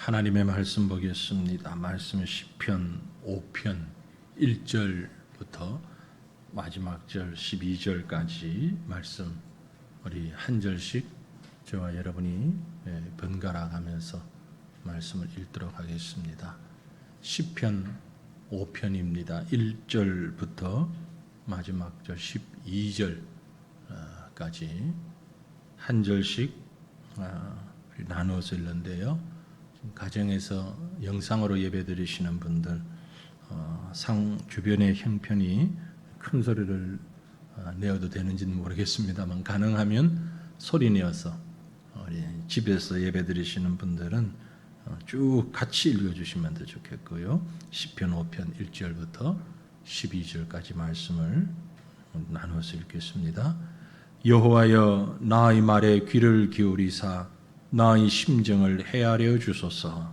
하나님의 말씀 보겠습니다. 말씀 시편 5편 1절부터 마지막 절 12절까지 말씀 우리 한 절씩 저와 여러분이 번갈아 가면서 말씀을 읽도록 하겠습니다. 시편 5편입니다. 1절부터 마지막 절 12절까지 한 절씩 나누어서 읽는데요. 가정에서 영상으로 예배드리시는 분들 주변의 형편이 큰 소리를 내어도 되는지는 모르겠습니다만 가능하면 소리 내어서 우리 집에서 예배드리시는 분들은 쭉 같이 읽어주시면 더 좋겠고요. 시편 5편 1절부터 12절까지 말씀을 나누어서 읽겠습니다. 여호와여 나의 말에 귀를 기울이사 나의 심정을 헤아려 주소서.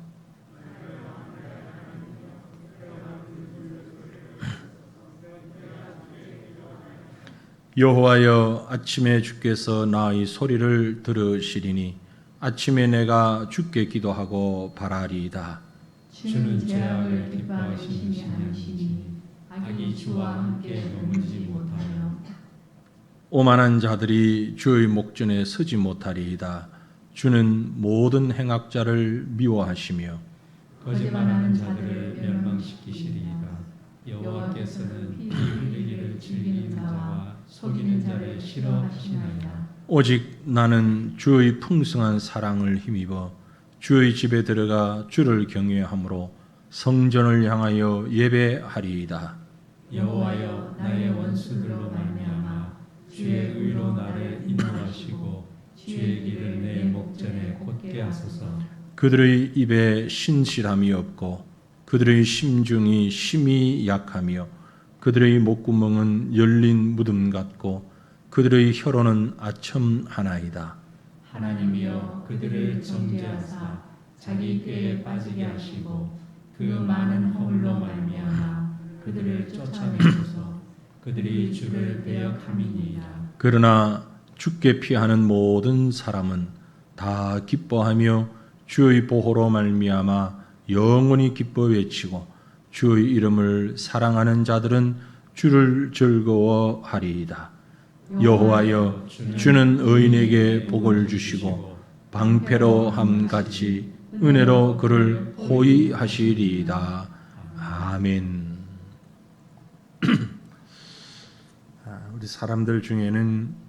여호와여 아침에 주께서 나의 소리를 들으시리니 아침에 내가 주께 기도하고 바라리이다. 주는 죄악을 기뻐하시지 않으시니 악이 주와 함께 머물지 못하며 오만한 자들이 주의 목전에 서지 못하리이다. 주는 모든 행악자를 미워하시며 거짓말하는 자들을 멸망시키시리이다. 여호와께서는 피 흘리기를 즐기는 자와 속이는 자를 싫어하시나이다. 오직 나는 주의 풍성한 사랑을 힘입어 주의 집에 들어가 주를 경외함으로 성전을 향하여 예배하리이다. 여호와여 나의 원수들로 말미암아 주의 의로 나를 인도하시고 주의 길을 내 목전에 곧게 하소서. 그들의 입에 신실함이 없고 그들의 심중이 심히 약하며 그들의 목구멍은 열린 무덤 같고 그들의 혀로는 아첨하나이다. 하나님이여 그들을 정죄하사 자기 꾀에 빠지게 하시고 그 많은 허물로 말미암아 그들을 쫓아내소서. 그들이 주를 배역함이니이다. 그러나 주께 피하는 모든 사람은 다 기뻐하며 주의 보호로 말미암아 영원히 기뻐 외치고 주의 이름을 사랑하는 자들은 주를 즐거워하리이다. 여호와여 주는 의인에게 복을 주시고 방패로 함같이 은혜로 그를 호위하시리이다. 아멘. 우리 사람들 중에는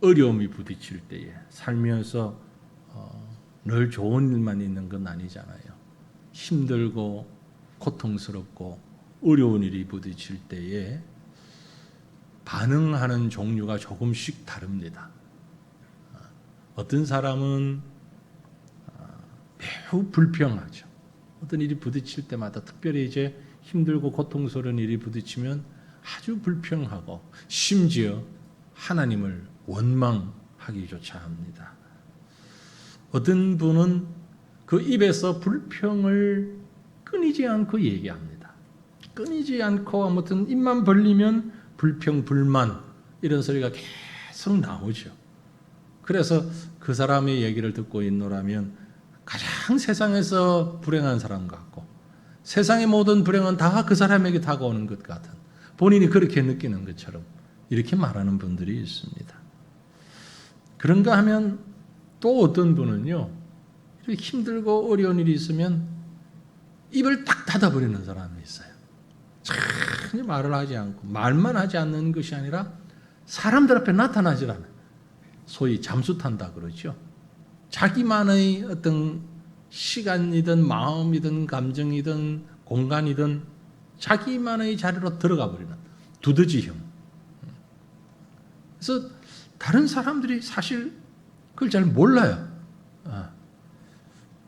어려움이 부딪힐 때에 살면서 늘 좋은 일만 있는 건 아니잖아요. 힘들고 고통스럽고 어려운 일이 부딪힐 때에 반응하는 종류가 조금씩 다릅니다. 어떤 사람은 매우 불평하죠. 어떤 일이 부딪힐 때마다 특별히 이제 힘들고 고통스러운 일이 부딪히면 아주 불평하고 심지어 하나님을 원망하기조차 합니다. 어떤 분은 그 입에서 불평을 끊이지 않고 얘기합니다. 끊이지 않고 아무튼 입만 벌리면 불평, 불만 이런 소리가 계속 나오죠. 그래서 그 사람의 얘기를 듣고 있노라면 가장 세상에서 불행한 사람 같고 세상의 모든 불행은 다 그 사람에게 다가오는 것 같은 본인이 그렇게 느끼는 것처럼 이렇게 말하는 분들이 있습니다. 그런가 하면 또 어떤 분은요, 이렇게 힘들고 어려운 일이 있으면 입을 딱 닫아버리는 사람이 있어요. 전혀 말을 하지 않고 말만 하지 않는 것이 아니라 사람들 앞에 나타나질 않아요. 소위 잠수 탄다 그러죠. 자기만의 어떤 시간이든 마음이든 감정이든 공간이든 자기만의 자리로 들어가 버리는 두더지형. 그래서 다른 사람들이 사실 그걸 잘 몰라요.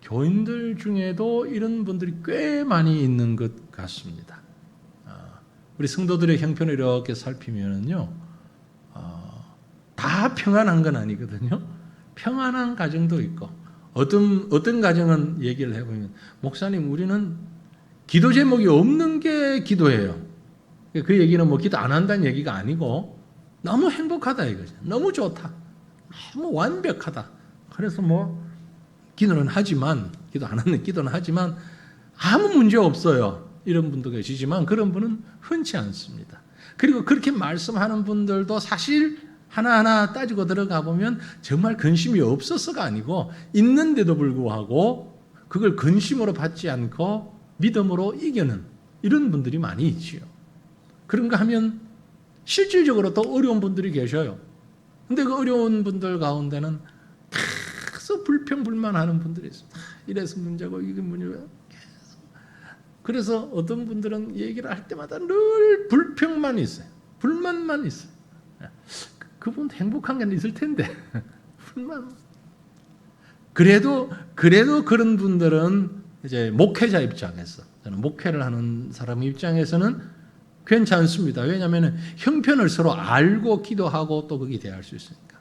교인들 중에도 이런 분들이 꽤 많이 있는 것 같습니다. 우리 성도들의 형편을 이렇게 살피면은요, 다 평안한 건 아니거든요. 평안한 가정도 있고, 어떤 가정은 얘기를 해보면, 목사님, 우리는 기도 제목이 없는 게 기도예요. 그 얘기는 뭐 기도 안 한다는 얘기가 아니고, 너무 행복하다 이거죠. 너무 좋다. 너무 완벽하다. 그래서 뭐 기도는 하지만 아무 문제 없어요. 이런 분도 계시지만 그런 분은 흔치 않습니다. 그리고 그렇게 말씀하는 분들도 사실 하나하나 따지고 들어가 보면 정말 근심이 없어서가 아니고 있는데도 불구하고 그걸 근심으로 받지 않고 믿음으로 이겨는 이런 분들이 많이 있지요. 그런가 하면 실질적으로 또 어려운 분들이 계셔요. 근데 그 어려운 분들 가운데는 계속 불평불만하는 분들이 있어요. 이래서 문제고 이게 문제고 계속. 그래서 어떤 분들은 얘기를 할 때마다 늘 불평만 있어요. 불만만 있어요. 그분 행복한 게 있을 텐데 불만. 그래도 그런 분들은 이제 목회자 입장에서 저는 목회를 하는 사람 입장에서는 괜찮습니다. 왜냐하면 형편을 서로 알고 기도하고 또 거기 대할 수 있으니까.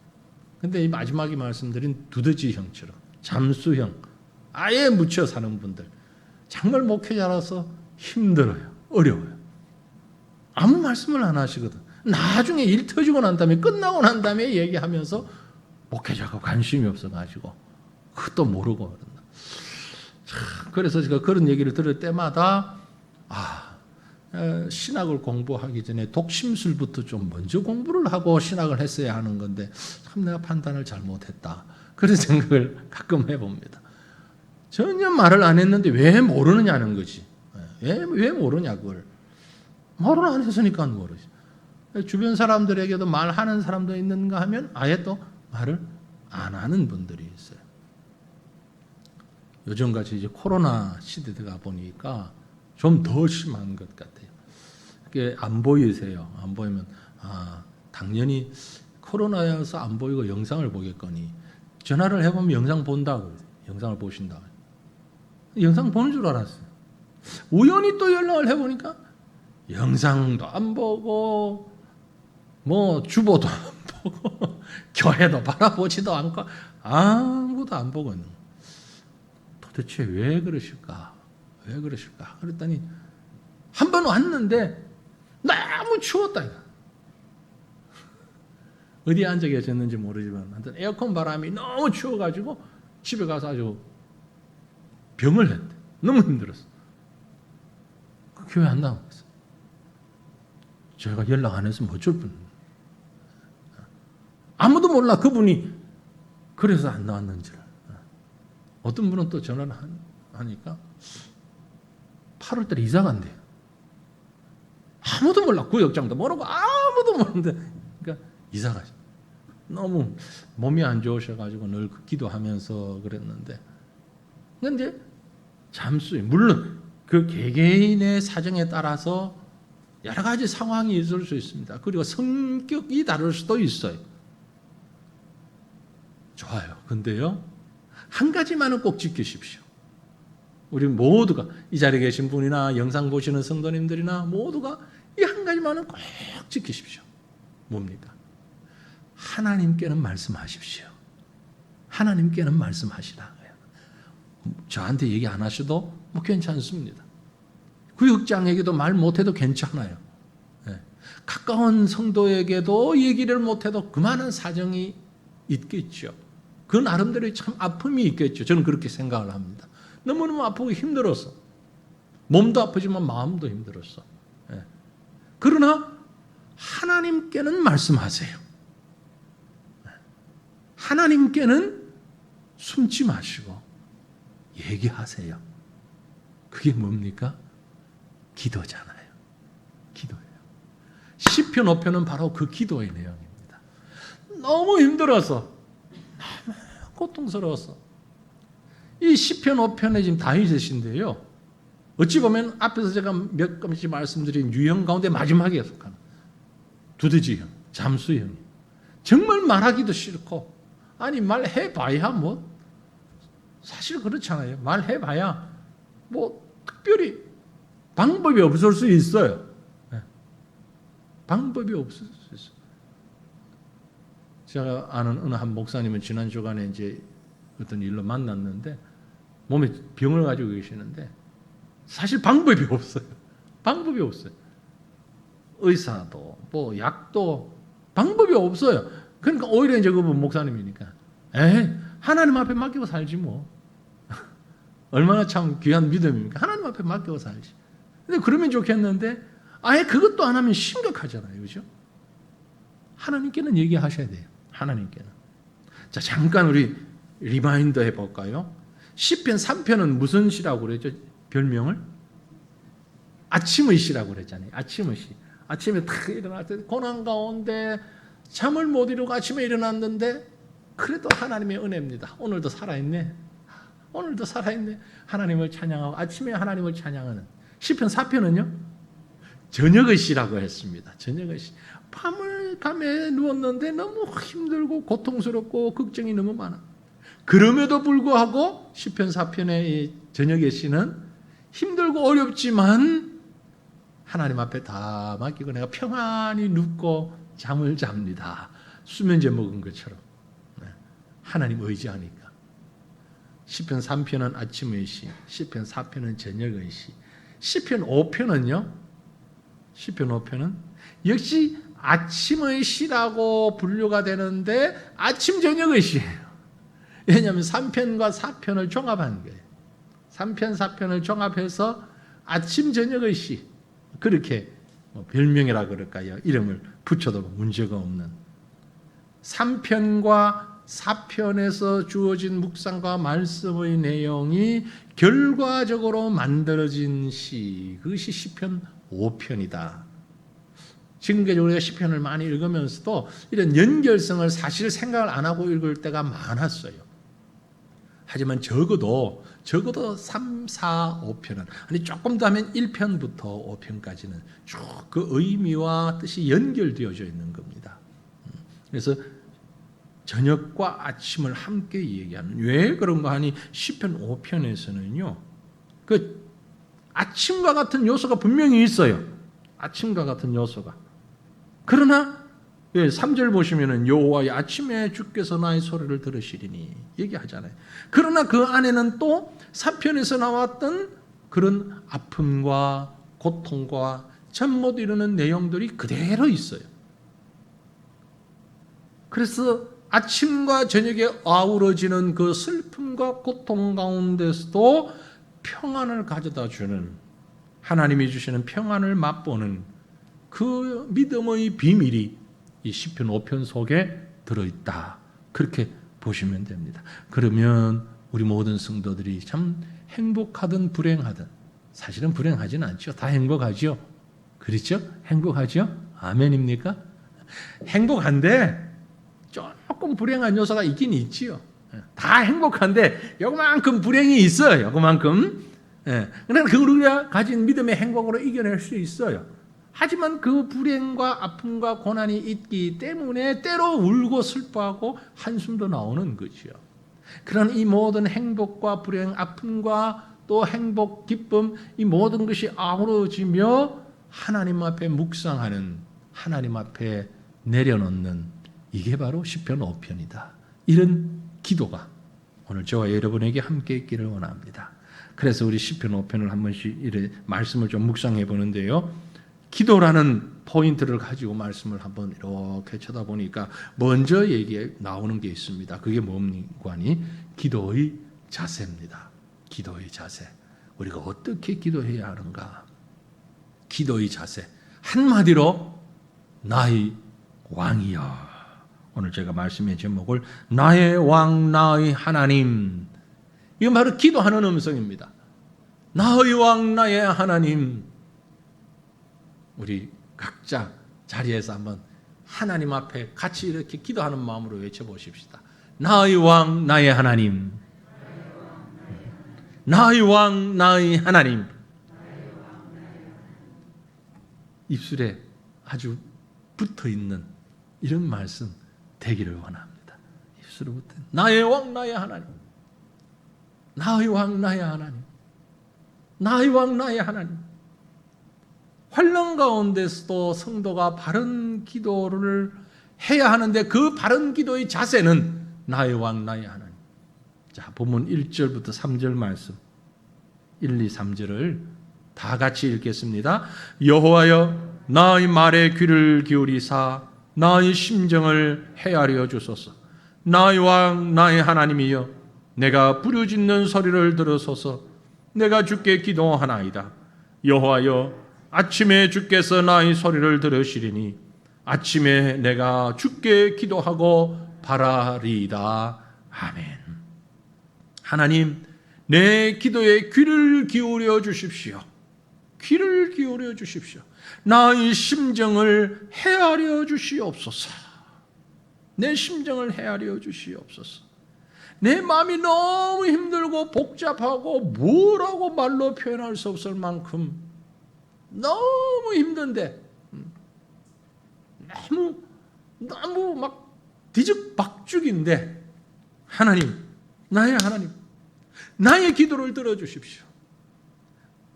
근데 이 마지막에 말씀드린 두더지형처럼 잠수형 아예 묻혀 사는 분들 정말 목회자라서 힘들어요. 어려워요. 아무 말씀을 안 하시거든. 나중에 일 터지고 난 다음에 끝나고 난 다음에 얘기하면서 목회자가 관심이 없어가지고 그것도 모르고 그런다. 그래서 제가 그런 얘기를 들을 때마다 신학을 공부하기 전에 독심술부터 좀 먼저 공부를 하고 신학을 했어야 하는 건데 참 내가 판단을 잘못했다. 그런 생각을 가끔 해봅니다. 전혀 말을 안 했는데 왜 모르느냐는 거지. 왜 모르냐 그걸. 말을 안 했으니까 모르지. 주변 사람들에게도 말하는 사람도 있는가 하면 아예 또 말을 안 하는 분들이 있어요. 요즘같이 이제 코로나 시대가 보니까 좀 더 심한 것 같아요. 그게 안 보이세요. 안 보이면 당연히 코로나여서 안 보이고 영상을 보겠거니 전화를 해보면 영상 본다고 영상을 보신다고 영상 보는 줄 알았어요. 우연히 또 연락을 해보니까 영상도 안 보고 뭐 주보도 안 보고 교회도 바라보지도 않고 아무것도 안 보고 있는 거예요. 도대체 왜 그러실까? 왜 그러실까? 그랬더니 한 번 왔는데 너무 추웠다. 어디에 앉아 계셨는지 모르지만 하여튼 에어컨 바람이 너무 추워가지고 집에 가서 아주 병을 했대. 너무 힘들었어. 그 교회 안 나오고 있어. 제가 연락 안 했으면 어쩔 뻔. 아무도 몰라 그분이 그래서 안 나왔는지를. 어떤 분은 또 전화를 하니까 8월달에 이사 간대요. 아무도 몰라. 구역장도 모르고 아무도 모르는데 그러니까 이사 가시. 너무 몸이 안 좋으셔가지고 늘 기도하면서 그랬는데 근데 잠수요. 물론 그 개개인의 사정에 따라서 여러 가지 상황이 있을 수 있습니다. 그리고 성격이 다를 수도 있어요. 좋아요. 근데요. 한 가지만은 꼭 지키십시오. 우리 모두가 이 자리에 계신 분이나 영상 보시는 성도님들이나 모두가 이 한 가지만은 꼭 지키십시오. 뭡니까? 하나님께는 말씀하십시오. 하나님께는 말씀하시라. 저한테 얘기 안 하셔도 뭐 괜찮습니다. 구역장에게도 말 못해도 괜찮아요. 가까운 성도에게도 얘기를 못해도 그만한 사정이 있겠죠. 그 나름대로 참 아픔이 있겠죠. 저는 그렇게 생각을 합니다. 너무너무 아프고 힘들었어. 몸도 아프지만 마음도 힘들었어. 그러나 하나님께는 말씀하세요. 하나님께는 숨지 마시고 얘기하세요. 그게 뭡니까? 기도잖아요. 기도예요. 시편 5편은 바로 그 기도의 내용입니다. 너무 힘들어서 너무 고통스러웠어. 이 시편 5편에 지금 다윗이신데요. 어찌 보면 앞에서 제가 몇 가지 말씀드린 유형 가운데 마지막에 속하는 두더지형, 잠수형. 정말 말하기도 싫고 아니 말해봐야 뭐 사실 그렇잖아요. 말해봐야 뭐 특별히 방법이 없을 수 있어요. 방법이 없을 수 있어요. 제가 아는 어느 한 목사님은 지난 주간에 이제 어떤 일로 만났는데 몸에 병을 가지고 계시는데 사실 방법이 없어요. 방법이 없어요. 의사도 뭐 약도 방법이 없어요. 그러니까 오히려 이제 그분 목사님이니까 하나님 앞에 맡기고 살지 뭐. 얼마나 참 귀한 믿음입니까? 하나님 앞에 맡겨 살지. 근데 그러면 좋겠는데 아예 그것도 안 하면 심각하잖아요. 그죠? 하나님께는 얘기하셔야 돼요. 하나님께는. 자, 잠깐 우리 리마인더 해볼까요? 시편 3편은 무슨 시라고 그랬죠? 별명을? 아침의 시라고 그랬잖아요. 아침의 시. 아침에 탁 일어날 때 고난 가운데 잠을 못 이루고 아침에 일어났는데 그래도 하나님의 은혜입니다. 오늘도 살아있네. 오늘도 살아있네. 하나님을 찬양하고 아침에 하나님을 찬양하는 시편 4편은요? 저녁의 시라고 했습니다. 저녁의 시. 밤에 누웠는데 너무 힘들고 고통스럽고 걱정이 너무 많아. 그럼에도 불구하고 시편 4편의 이 저녁의 시는 힘들고 어렵지만 하나님 앞에 다 맡기고 내가 평안히 눕고 잠을 잡니다. 수면제 먹은 것처럼. 하나님 의지하니까. 시편 3편은 아침의 시, 시편 4편은 저녁의 시. 시편 5편은요? 시편 5편은 역시 아침의 시라고 분류가 되는데 아침 저녁의 시예요. 왜냐하면 3편과 4편을 종합한 거예요. 3편, 4편을 종합해서 아침 저녁의 시, 그렇게 별명이라 그럴까요? 이름을 붙여도 문제가 없는 3편과 4편에서 주어진 묵상과 말씀의 내용이 결과적으로 만들어진 시, 그것이 시편 5편이다. 지금까지 우리가 시편을 많이 읽으면서도 이런 연결성을 사실 생각을 안 하고 읽을 때가 많았어요. 하지만 적어도 3, 4, 5편은 아니 조금 더 하면 1편부터 5편까지는 쭉 그 의미와 뜻이 연결되어져 있는 겁니다. 그래서 저녁과 아침을 함께 얘기하는, 왜 그런가 하니 시편 5편에서는요. 그 아침과 같은 요소가 분명히 있어요. 아침과 같은 요소가. 그러나 3절 보시면은 여호와의 아침에 주께서 나의 소리를 들으시리니 얘기하잖아요. 그러나 그 안에는 또 4편에서 나왔던 그런 아픔과 고통과 잠 못 이루는 내용들이 그대로 있어요. 그래서 아침과 저녁에 아우러지는 그 슬픔과 고통 가운데서도 평안을 가져다 주는, 하나님이 주시는 평안을 맛보는 그 믿음의 비밀이 이 시편 5편 속에 들어있다. 그렇게 보시면 됩니다. 그러면 우리 모든 성도들이 참 행복하든 불행하든, 사실은 불행하지는 않죠. 다 행복하죠. 그렇죠? 행복하죠? 아멘입니까? 행복한데 조금 불행한 요소가 있긴 있지요. 다 행복한데 요만큼 불행이 있어요. 요만큼. 그러나 우리가 가진 믿음의 행복으로 이겨낼 수 있어요. 하지만 그 불행과 아픔과 고난이 있기 때문에 때로 울고 슬퍼하고 한숨도 나오는 거죠. 그런 이 모든 행복과 불행, 아픔과 또 행복, 기쁨, 이 모든 것이 아우러지며 하나님 앞에 묵상하는, 하나님 앞에 내려놓는, 이게 바로 시편 5편이다. 이런 기도가 오늘 저와 여러분에게 함께 있기를 원합니다. 그래서 우리 시편 5편을 한 번씩 이래 말씀을 좀 묵상해 보는데요. 기도라는 포인트를 가지고 말씀을 한번 이렇게 쳐다보니까 먼저 얘기에 나오는 게 있습니다. 그게 뭡니까? 기도의 자세입니다. 기도의 자세. 우리가 어떻게 기도해야 하는가? 기도의 자세. 한마디로 나의 왕이여. 오늘 제가 말씀의 제목을 나의 왕, 나의 하나님. 이건 바로 기도하는 음성입니다. 나의 왕, 나의 하나님. 우리 각자 자리에서 한번 하나님 앞에 같이 이렇게 기도하는 마음으로 외쳐보십시다. 나의 왕, 나의 하나님. 나의 왕, 나의 하나님. 입술에 아주 붙어있는 이런 말씀 되기를 원합니다. 입술에 붙어 나의 왕, 나의 하나님. 나의 왕, 나의 하나님. 나의 왕, 나의 하나님. 환난 가운데서도 성도가 바른 기도를 해야 하는데 그 바른 기도의 자세는 나의 왕, 나의 하나님. 자, 본문 1절부터 3절 말씀 1, 2, 3절을 다 같이 읽겠습니다. 여호와여 나의 말에 귀를 기울이사 나의 심정을 헤아려 주소서. 나의 왕, 나의 하나님이여 내가 부르짖는 소리를 들으소서. 내가 주께 기도하나이다. 여호와여, 아침에 주께서 나의 소리를 들으시리니 아침에 내가 주께 기도하고 바라리이다. 아멘. 하나님, 내 기도에 귀를 기울여 주십시오. 귀를 기울여 주십시오. 나의 심정을 헤아려 주시옵소서. 내 심정을 헤아려 주시옵소서. 내 마음이 너무 힘들고 복잡하고 뭐라고 말로 표현할 수 없을 만큼 너무 힘든데, 너무 막 뒤죽박죽인데, 하나님, 나의 하나님, 나의 기도를 들어주십시오.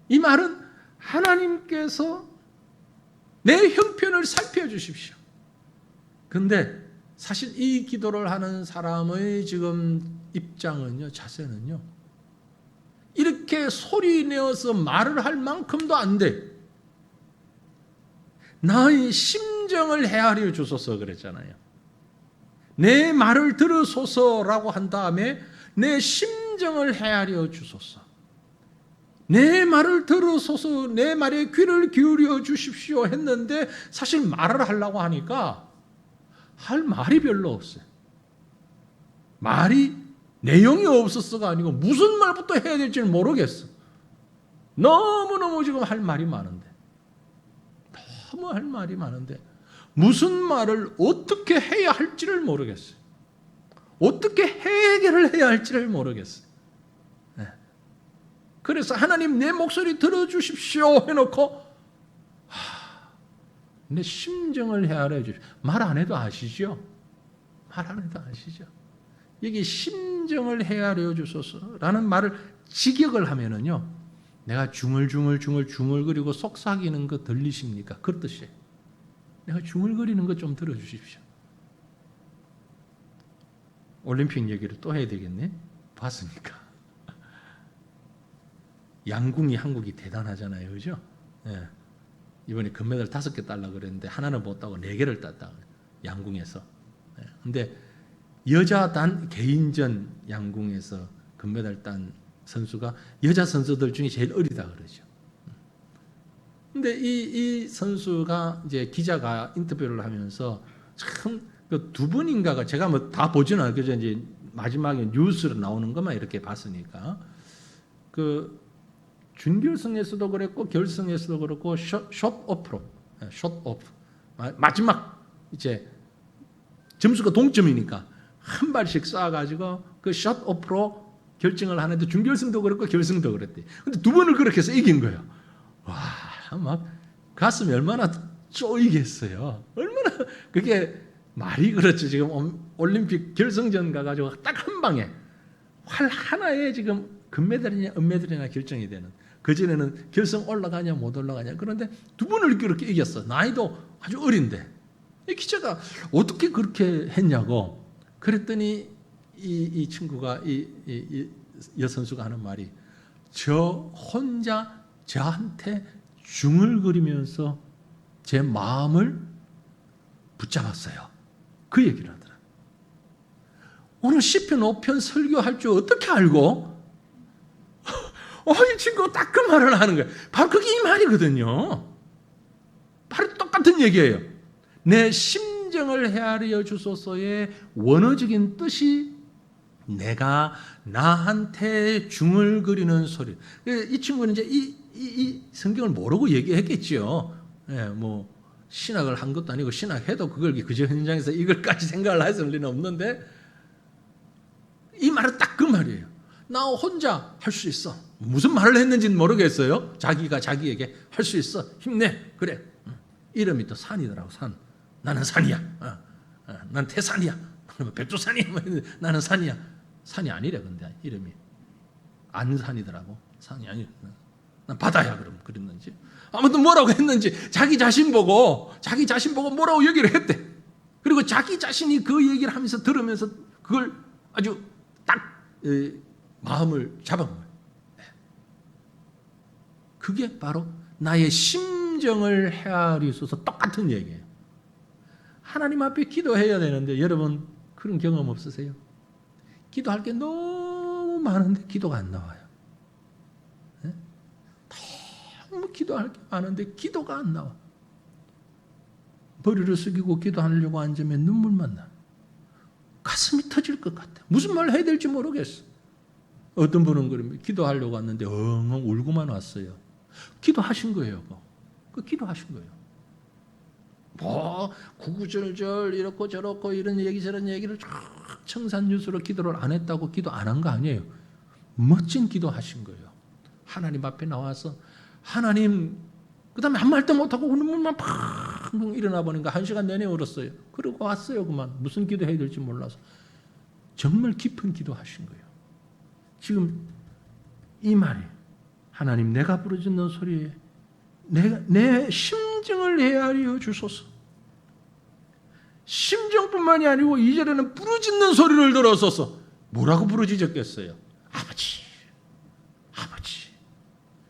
이 말은 하나님께서 내 형편을 살펴주십시오. 근데 사실 이 기도를 하는 사람의 지금 입장은요, 자세는요, 이렇게 소리 내어서 말을 할 만큼도 안 돼. 나의 심정을 헤아려 주소서 그랬잖아요. 내 말을 들으소서라고 한 다음에 내 심정을 헤아려 주소서. 내 말을 들으소서, 내 말에 귀를 기울여 주십시오 했는데 사실 말을 하려고 하니까 할 말이 별로 없어요. 말이 내용이 없었어가 아니고 무슨 말부터 해야 될지를 모르겠어. 너무너무 지금 할 말이 많은데, 너무 할 말이 많은데 무슨 말을 어떻게 해야 할지를 모르겠어요. 어떻게 해결을 해야 할지를 모르겠어요. 네. 그래서 하나님, 내 목소리 들어주십시오 해놓고 내 심정을 헤아려 주십시오. 말 안 해도 아시죠? 말 안 해도 아시죠? 여기 심정을 헤아려 주소서라는 말을 직역을 하면은요, 내가 중얼중얼 속삭이는 거 들리십니까? 그 뜻이에요. 내가 중얼거리는 거 좀 들어주십시오. 올림픽 얘기를 또 해야 되겠네. 봤습니까? 양궁이 한국이 대단하잖아요, 그죠? 예. 이번에 금메달 5개 딸라 그랬는데 하나는 못 따고 4개를 땄다. 양궁에서. 근데 여자 단 개인전 양궁에서 금메달 딴 선수가 여자 선수들 중에 제일 어리다 그러죠. 근데 이 선수가 이제 기자가 인터뷰를 하면서 참 그 2번인가가 제가 뭐 다 보지는 않아요. 그저 이제 마지막에 뉴스로 나오는 것만 이렇게 봤으니까 그 준결승에서도 그랬고 결승에서도 그렇고 숏오프로 마지막 이제 점수가 동점이니까 한 발씩 쏴가지고 그 숏오프로 결정을 하는데 준결승도 그랬고 결승도 그랬대. 근데 2번을 그렇게 해서 이긴 거예요. 와, 막 가슴이 얼마나 쪼이겠어요. 얼마나 그게 말이 그렇죠. 지금 올림픽 결승전 가가지고 딱 한 방에 활 하나에 지금 금메달이냐 은메달이냐 결정이 되는. 그전에는 결승 올라가냐 못 올라가냐. 그런데 2번을 그렇게 이겼어. 나이도 아주 어린데. 이 기자가 어떻게 그렇게 했냐고. 그랬더니 이 친구가 이 여선수가 하는 말이, 저 혼자 저한테 중얼거리면서 제 마음을 붙잡았어요. 그 얘기를 하더라. 오늘 시편 5편 설교할 줄 어떻게 알고? 이 친구가 딱 그 말을 하는 거예요. 바로 그게 이 말이거든요. 바로 똑같은 얘기예요. 내 심정을 헤아려 주소서의 원어적인 뜻이 내가 나한테 중얼거리는 소리. 이 친구는 이제 이 성경을 모르고 얘기했겠지요. 예, 뭐 신학을 한 것도 아니고 신학해도 그걸 그저 현장에서 이걸까지 생각을 했을 리는 없는데 이 말은 딱 그 말이에요. 나 혼자 할 수 있어. 무슨 말을 했는지는 모르겠어요. 자기가 자기에게 할 수 있어. 힘내. 그래. 이름이 또 산이더라고. 산. 나는 산이야. 난 태산이야. 백두산이야. 나는 산이야. 산이 아니래. 근데 이름이 안산이더라고. 산이 아니래. 난 바다야. 그럼 그랬는지. 아무튼 뭐라고 했는지 자기 자신 보고 뭐라고 얘기를 했대. 그리고 자기 자신이 그 얘기를 하면서 들으면서 그걸 아주 딱 마음을 잡은 거예요. 그게 바로 나의 심정을 헤아리소서 똑같은 얘기예요. 하나님 앞에 기도해야 되는데 여러분 그런 경험 없으세요? 기도할 게 너무 많은데 기도가 안 나와요. 네? 너무 기도할 게 많은데 기도가 안 나와. 머리를 숙이고 기도하려고 앉으면 눈물만 나. 가슴이 터질 것 같아. 무슨 말 해야 될지 모르겠어. 어떤 분은 그러면 기도하려고 왔는데 엉엉 울고만 왔어요. 기도하신 거예요. 그 기도하신 거예요. 뭐 구구절절 이렇고 저렇고 이런 얘기 저런 얘기를 쫙 청산유수로 기도를 안 했다고 기도 안 한 거 아니에요. 멋진 기도하신 거예요. 하나님 앞에 나와서 하나님, 그 다음에 한 말도 못하고 눈물만 팍 일어나 보니까 1시간 내내 울었어요. 그러고 왔어요. 그만 무슨 기도해야 될지 몰라서. 정말 깊은 기도하신 거예요. 지금 이 말이 하나님, 내가 부르짖는 소리에 내 심정을 헤아려 주소서. 심정뿐만이 아니고 이제는 부르짖는 소리를 들어서서 뭐라고 부르짖었겠어요? 아버지, 아버지,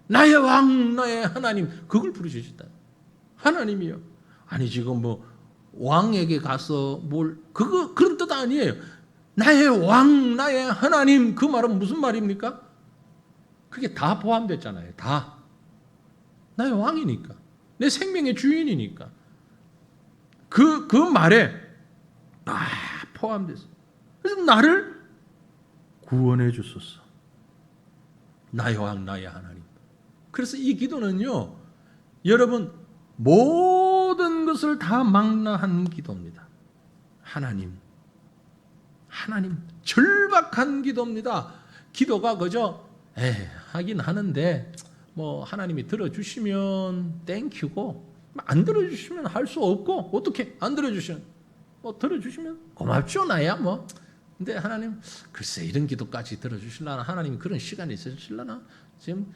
나의 왕, 나의 하나님. 그걸 부르짖었다. 하나님이요. 아니 지금 뭐 왕에게 가서 그런 뜻 아니에요. 나의 왕, 나의 하나님. 그 말은 무슨 말입니까? 그게 다 포함됐잖아요. 다. 나의 왕이니까. 내 생명의 주인이니까. 그 말에 다 포함됐어. 그래서 나를 구원해 주소서. 나의 왕, 나의 하나님. 그래서 이 기도는요, 여러분, 모든 것을 다 망라한 기도입니다. 하나님, 절박한 기도입니다. 기도가 그저 하긴 하는데 뭐 하나님이 들어주시면 땡큐고 안 들어주시면 할 수 없고, 어떻게 안 들어주시면 뭐 들어주시면 고맙죠, 나야 뭐. 근데 하나님, 글쎄 이런 기도까지 들어주실라나, 하나님 그런 시간이 있으실라나. 지금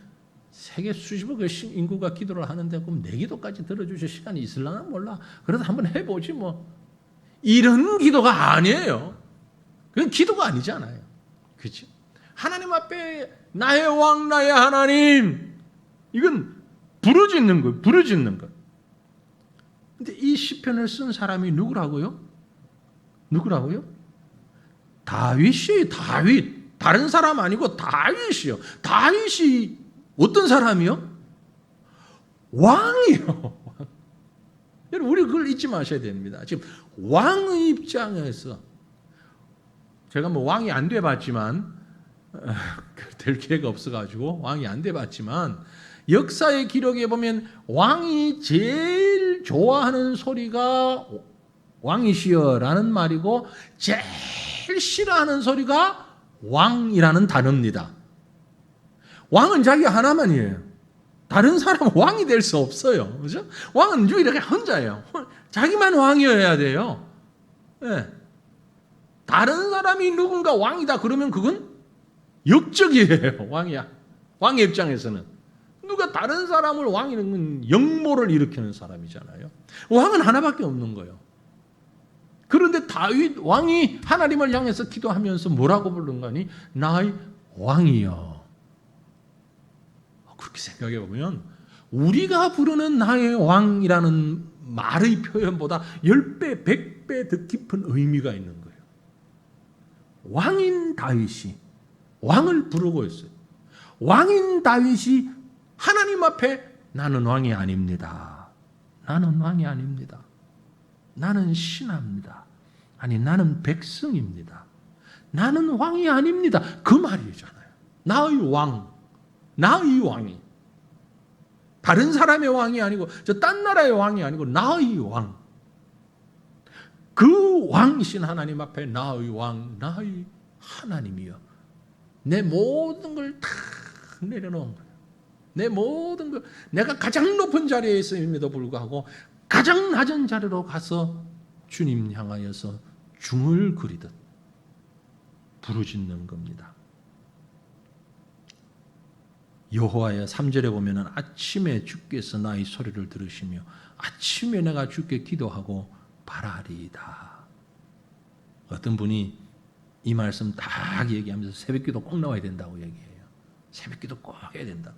세계 수십억의 인구가 기도를 하는데 그럼 내 기도까지 들어주실 시간이 있을라나 몰라. 그래도 한번 해보지 뭐. 이런 기도가 아니에요. 그건 기도가 아니잖아요. 그렇죠? 하나님 앞에 나의 왕, 나의 하나님, 이건 부르짖는 거예요. 부르짖는 거. 근데 이 시편을 쓴 사람이 누구라고요? 다윗이에요. 다윗. 다른 사람 아니고 다윗이요. 다윗이 어떤 사람이요? 왕이요. 여러분, 우리 그걸 잊지 마셔야 됩니다. 지금 왕의 입장에서, 제가 뭐 왕이 안 돼봤지만, 될 기회가 없어가지고 왕이 안 돼봤지만, 역사의 기록에 보면 왕이 제일 좋아하는 소리가 왕이시여라는 말이고, 제일 싫어하는 소리가 왕이라는 단어입니다. 왕은 자기 하나만이에요. 다른 사람은 왕이 될 수 없어요. 그죠? 왕은 유일하게 혼자예요. 자기만 왕이어야 돼요. 네. 다른 사람이 누군가 왕이다 그러면 그건 역적이에요. 왕이야. 왕의 입장에서는. 누가 다른 사람을 왕이라는 건 역모를 일으키는 사람이잖아요. 왕은 하나밖에 없는 거예요. 그런데 다윗 왕이 하나님을 향해서 기도하면서 뭐라고 부른 거니? 나의 왕이여. 그렇게 생각해 보면 우리가 부르는 나의 왕이라는 말의 표현보다 10배, 100배 더 깊은 의미가 있는 거예요. 왕인 다윗이 왕을 부르고 있어요. 왕인 다윗이 하나님 앞에 나는 왕이 아닙니다. 나는 왕이 아닙니다. 나는 신하입니다. 아니, 나는 백성입니다. 나는 왕이 아닙니다. 그 말이잖아요. 나의 왕, 나의 왕이. 다른 사람의 왕이 아니고, 저 딴 나라의 왕이 아니고, 나의 왕. 그 왕이신 하나님 앞에 나의 왕, 나의 하나님이여. 내 모든 걸 다 내려놓은 거예요. 내 모든 걸, 내가 가장 높은 자리에 있음에도 불구하고 가장 낮은 자리로 가서 주님 향하여서 중을 그리듯 부르짖는 겁니다. 여호와여 3절에 보면은 아침에 주께서 나의 소리를 들으시며 아침에 내가 주께 기도하고 바라리이다. 어떤 분이 이 말씀 딱 얘기하면서 새벽기도 꼭 나와야 된다고 얘기해요. 새벽기도 꼭 해야 된다.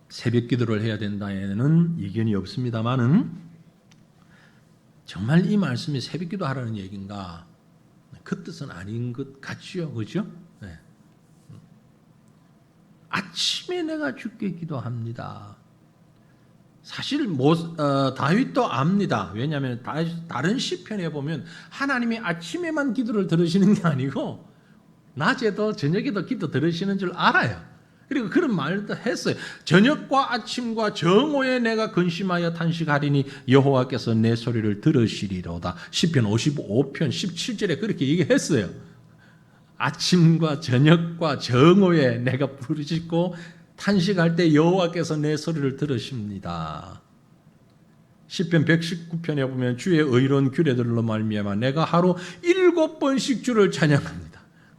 새벽기도를 해야 된다에는 이견이 없습니다만은 정말 이 말씀이 새벽기도 하라는 얘기인가? 그 뜻은 아닌 것 같지요, 그죠? 네. 아침에 내가 주께 기도합니다. 사실 다윗도 압니다. 왜냐하면 다른 시편에 보면 하나님이 아침에만 기도를 들으시는 게 아니고 낮에도 저녁에도 기도 들으시는 줄 알아요. 그리고 그런 말도 했어요. 저녁과 아침과 정오에 내가 근심하여 탄식하리니 여호와께서 내 소리를 들으시리로다. 시편 55편 17절에 그렇게 얘기했어요. 아침과 저녁과 정오에 내가 부르짖고 탄식할 때 여호와께서 내 소리를 들으십니다. 시편 119편에 보면 주의 의로운 규례들로 말미암아 내가 하루 7번씩 주를 찬양합니다.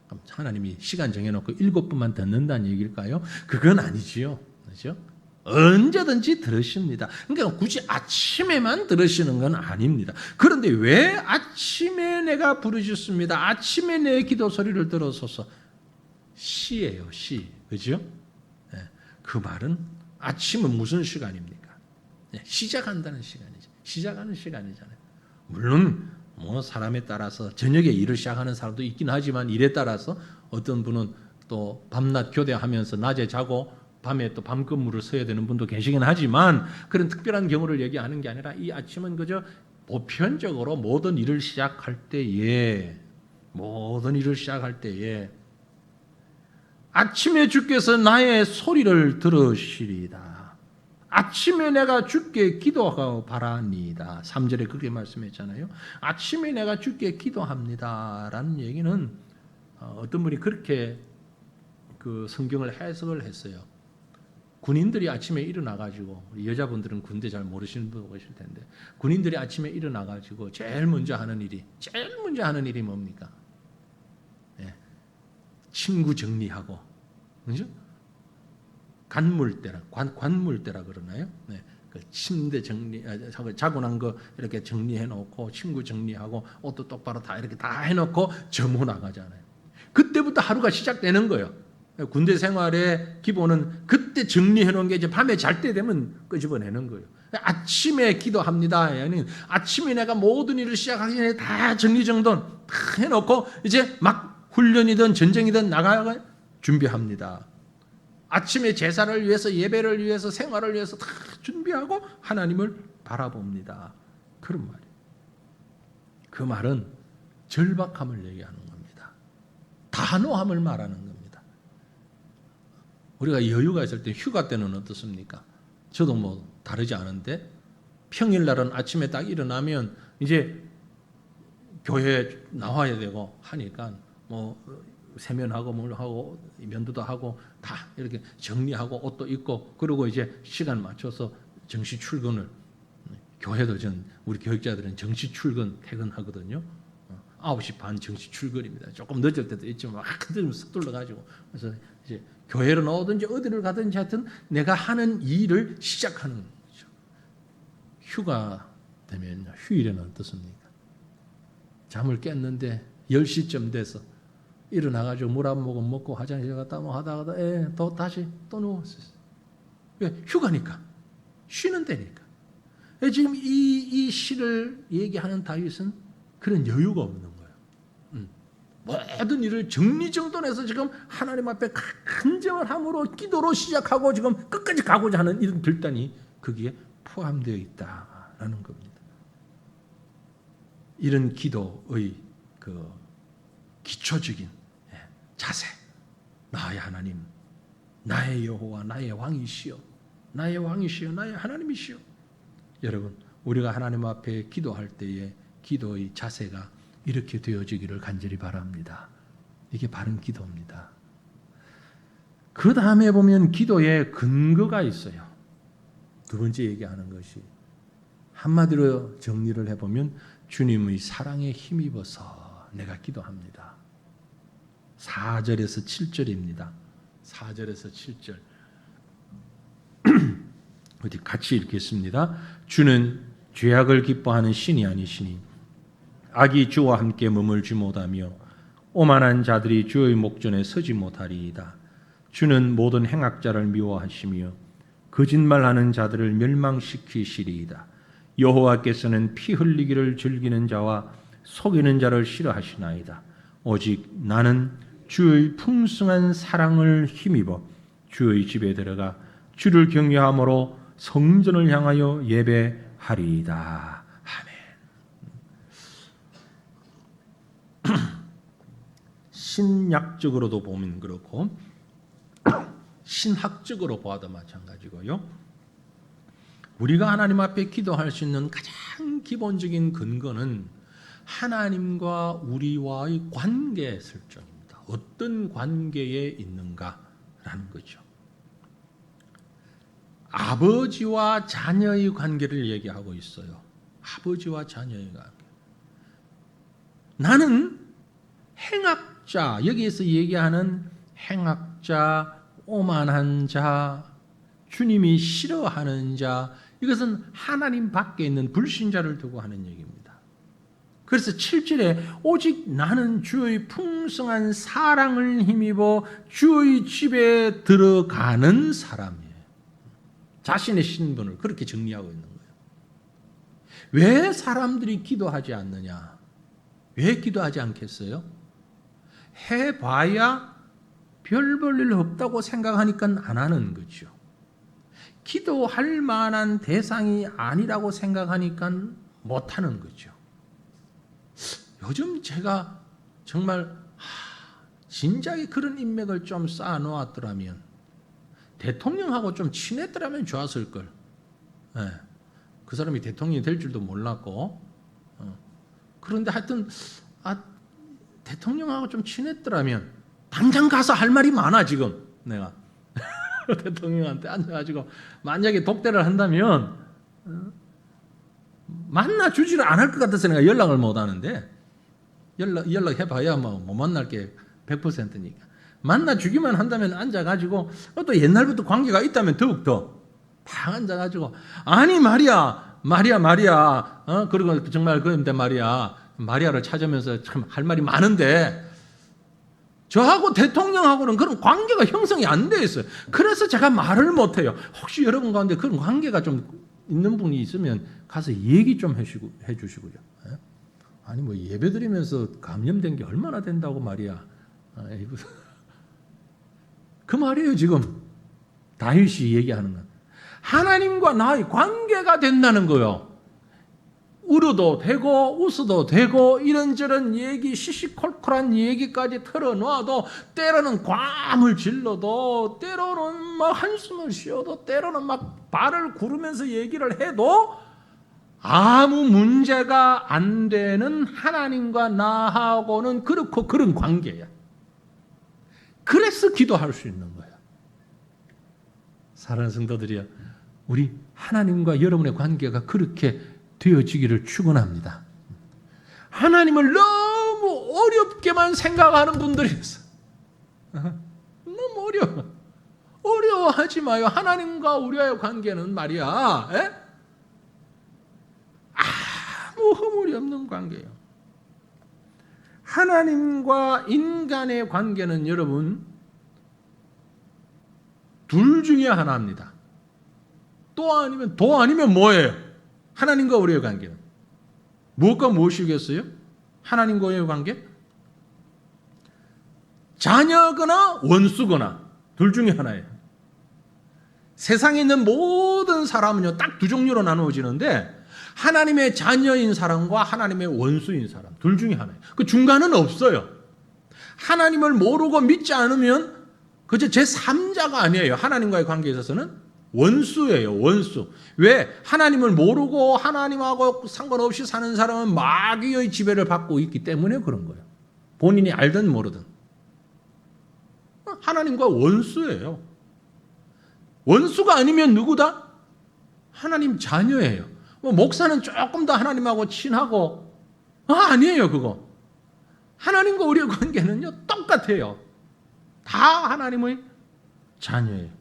그럼 하나님이 시간 정해놓고 7번만 듣는다는 얘기일까요? 그건 아니지요. 그렇죠? 언제든지 들으십니다. 그러니까 굳이 아침에만 들으시는 건 아닙니다. 그런데 왜 아침에 내가 부르짖습니다. 아침에 내 기도 소리를 들어서서 시예요, 시. 그죠? 그 말은 아침은 무슨 시간입니까? 시작한다는 시간이죠. 시작하는 시간이잖아요. 물론 사람에 따라서 저녁에 일을 시작하는 사람도 있긴 하지만 일에 따라서 어떤 분은 또 밤낮 교대하면서 낮에 자고 밤에 또 밤 근무를 서야 되는 분도 계시긴 하지만 그런 특별한 경우를 얘기하는 게 아니라 이 아침은 그저 보편적으로 모든 일을 시작할 때에 아침에 주께서 나의 소리를 들으시리다. 아침에 내가 주께 기도하고 바라니다. 3절에 그렇게 말씀했잖아요. 아침에 내가 주께 기도합니다 라는 얘기는 어떤 분이 그렇게 그 성경을 해석을 했어요. 군인들이 아침에 일어나가지고, 여자분들은 군대 잘 모르시는 분도 계실 텐데, 군인들이 아침에 일어나가지고 제일 먼저 하는 일이 뭡니까? 친구 정리하고, 그죠? 관물대라 그러나요? 네. 그 침대 자고 난 거 이렇게 정리해 놓고, 친구 정리하고, 옷도 똑바로 다 이렇게 다 해놓고 점호 나가잖아요. 그때부터 하루가 시작되는 거예요. 군대 생활의 기본은 그때 정리해 놓은 게 이제 밤에 잘 때 되면 끄집어내는 거예요. 아침에 기도합니다. 아침에 내가 모든 일을 시작하기 전에 다 정리정돈 다 해놓고 이제 막 훈련이든 전쟁이든 나가 준비합니다. 아침에 제사를 위해서, 예배를 위해서, 생활을 위해서 다 준비하고 하나님을 바라봅니다. 그런 말이에요. 그 말은 절박함을 얘기하는 겁니다. 단호함을 말하는 겁니다. 우리가 여유가 있을 때, 휴가 때는 어떻습니까? 저도 다르지 않은데 평일날은 아침에 딱 일어나면 이제 교회에 나와야 되고 하니까 세면하고 뭘 하고 면도도 하고 다 이렇게 정리하고 옷도 입고, 그리고 이제 시간 맞춰서 정시 출근을, 교회도 우리 교육자들은 정시 출근 퇴근하거든요. 9시 반 정시 출근입니다. 조금 늦을 때도 있지만 막 서둘러 가지고, 그래서 이제 교회로 나오든지 어디를 가든지 하여튼 내가 하는 일을 시작하는 거죠. 휴가 되면, 휴일에는 어떻습니까? 잠을 깼는데 10시쯤 돼서 일어나가지고 물 한 모금 먹고 화장실 갔다 하다가 또 다시 또 누웠어요. 왜? 휴가니까. 쉬는 때니까. 지금 이 시를 얘기하는 다윗은 그런 여유가 없는 거예요. 모든 일을 정리정돈해서 지금 하나님 앞에 간증을 함으로 기도로 시작하고 지금 끝까지 가고자 하는 이런 결단이 거기에 포함되어 있다라는 겁니다. 이런 기도의 그 기초적인 자세, 나의 하나님, 나의 여호와, 나의 왕이시여, 나의 하나님이시여. 여러분, 우리가 하나님 앞에 기도할 때에 기도의 자세가 이렇게 되어지기를 간절히 바랍니다. 이게 바른 기도입니다. 그 다음에 보면 기도에 근거가 있어요. 두 번째 얘기하는 것이, 한마디로 정리를 해보면 주님의 사랑에 힘입어서 내가 기도합니다. 4절에서 7절입니다. 4절에서 7절. 어디 같이 읽겠습니다. 주는 죄악을 기뻐하는 신이 아니시니 악이 주와 함께 머물지 못하며 오만한 자들이 주의 목전에 서지 못하리이다. 주는 모든 행악자를 미워하시며 거짓말하는 자들을 멸망시키시리이다. 여호와께서는 피 흘리기를 즐기는 자와 속이는 자를 싫어하시나이다. 오직 나는 주의 풍성한 사랑을 힘입어 주의 집에 들어가 주를 경외함으로 성전을 향하여 예배하리이다. 아멘. 신약적으로도 보면 그렇고 신학적으로 보아도 마찬가지고요. 우리가 하나님 앞에 기도할 수 있는 가장 기본적인 근거는 하나님과 우리와의 관계 설정입니다. 어떤 관계에 있는가라는 거죠. 아버지와 자녀의 관계를 얘기하고 있어요. 아버지와 자녀의 관계. 나는 행악자, 여기에서 얘기하는 행악자, 오만한 자, 주님이 싫어하는 자, 이것은 하나님 밖에 있는 불신자를 두고 하는 얘기입니다. 그래서 7절에 오직 나는 주의 풍성한 사랑을 힘입어 주의 집에 들어가는 사람이에요. 자신의 신분을 그렇게 정리하고 있는 거예요. 왜 사람들이 기도하지 않느냐? 왜 기도하지 않겠어요? 해봐야 별 볼 일 없다고 생각하니까 안 하는 거죠. 기도할 만한 대상이 아니라고 생각하니까 못하는 거죠. 요즘 제가 정말 진작에 그런 인맥을 좀 쌓아놓았더라면, 대통령하고 좀 친했더라면 좋았을 걸. 네. 그 사람이 대통령이 될 줄도 몰랐고, 그런데 하여튼 대통령하고 좀 친했더라면 당장 가서 할 말이 많아. 지금 내가 대통령한테 앉아가지고 만약에 독대를 한다면 만나주지를 않을 것 같아서 내가 연락을 못 하는데, 연락해봐야 못 만날 게 100%니까 만나주기만 한다면 앉아가지고, 또 옛날부터 관계가 있다면 더욱더 다 앉아가지고, 아니 마리아 그리고 정말 그런데 마리아를 찾으면서 참 할 말이 많은데 저하고 대통령하고는 그런 관계가 형성이 안 돼 있어요. 그래서 제가 말을 못해요. 혹시 여러분 가운데 그런 관계가 좀 있는 분이 있으면 가서 얘기 좀 해주시고요. 아니 뭐 예배드리면서 감염된 게 얼마나 된다고 말이야. 그 말이에요. 지금 다윗이 얘기하는 건 하나님과 나의 관계가 된다는 거예요. 울어도 되고 웃어도 되고 이런저런 얘기, 시시콜콜한 얘기까지 털어놔도, 때로는 꽝을 질러도, 때로는 막 한숨을 쉬어도, 때로는 막 발을 구르면서 얘기를 해도 아무 문제가 안 되는 하나님과 나하고는 그렇고 그런 관계야. 그래서 기도할 수 있는 거야. 사랑하는 성도들이여, 우리 하나님과 여러분의 관계가 그렇게 되어지기를 축원합니다. 하나님을 너무 어렵게만 생각하는 분들이 있어. 너무 어려워하지 마요. 하나님과 우리와의 관계는 말이야, 아무 허물이 없는 관계예요. 하나님과 인간의 관계는 여러분 둘 중에 하나입니다. 도 아니면 뭐예요? 하나님과 우리의 관계는 무엇과 무엇이겠어요? 하나님과 우리의 관계? 자녀거나 원수거나 둘 중에 하나예요. 세상에 있는 모든 사람은요, 딱 두 종류로 나누어지는데, 하나님의 자녀인 사람과 하나님의 원수인 사람, 둘 중에 하나예요. 그 중간은 없어요. 하나님을 모르고 믿지 않으면 그저 제3자가 아니에요. 하나님과의 관계에 있어서는 원수예요. 원수. 왜? 하나님을 모르고 하나님하고 상관없이 사는 사람은 마귀의 지배를 받고 있기 때문에 그런 거예요. 본인이 알든 모르든. 하나님과 원수예요. 원수가 아니면 누구다? 하나님 자녀예요. 목사는 조금 더 하나님하고 친하고, 아니에요. 그거. 하나님과 우리의 관계는요, 똑같아요. 다 하나님의 자녀예요.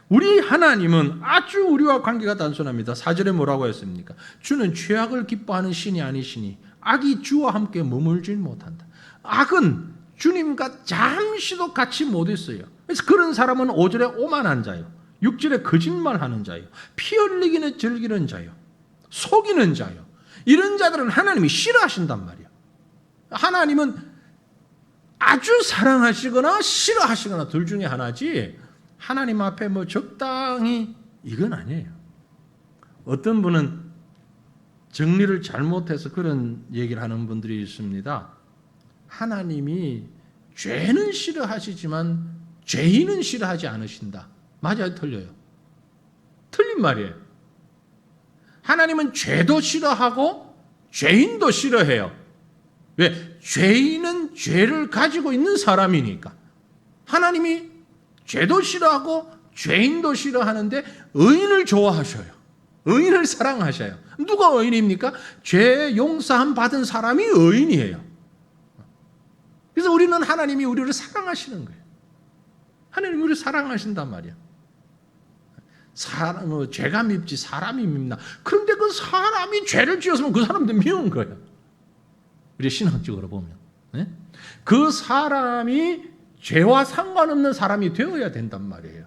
우리 하나님은 아주 우리와 관계가 단순합니다. 4절에 뭐라고 했습니까? 주는 죄악을 기뻐하는 신이 아니시니 악이 주와 함께 머물지 못한다. 악은 주님과 잠시도 같이 못 있어요. 그래서 그런 사람은 5절에 오만한 자요, 6절에 거짓말하는 자요, 피 흘리기는 즐기는 자요, 속이는 자요. 이런 자들은 하나님이 싫어하신단 말이에요. 하나님은 아주 사랑하시거나 싫어하시거나 둘 중에 하나지 하나님 앞에 뭐 적당히 이건 아니에요. 어떤 분은 정리를 잘못해서 그런 얘기를 하는 분들이 있습니다. 하나님이 죄는 싫어하시지만 죄인은 싫어하지 않으신다. 맞아요? 틀려요? 틀린 말이에요. 하나님은 죄도 싫어하고 죄인도 싫어해요. 왜? 죄인은 죄를 가지고 있는 사람이니까. 하나님이 죄도 싫어하고 죄인도 싫어하는데 의인을 좋아하셔요. 의인을 사랑하셔요. 누가 의인입니까? 죄 용서함 받은 사람이 의인이에요. 그래서 우리는 하나님이 우리를 사랑하시는 거예요. 하나님이 우리를 사랑하신단 말이야. 죄가 밉지 사람이 밉나. 그런데 그 사람이 죄를 지었으면 그 사람도 미운 거예요. 우리 신학적으로 보면. 네? 그 사람이 죄와 상관없는 사람이 되어야 된단 말이에요.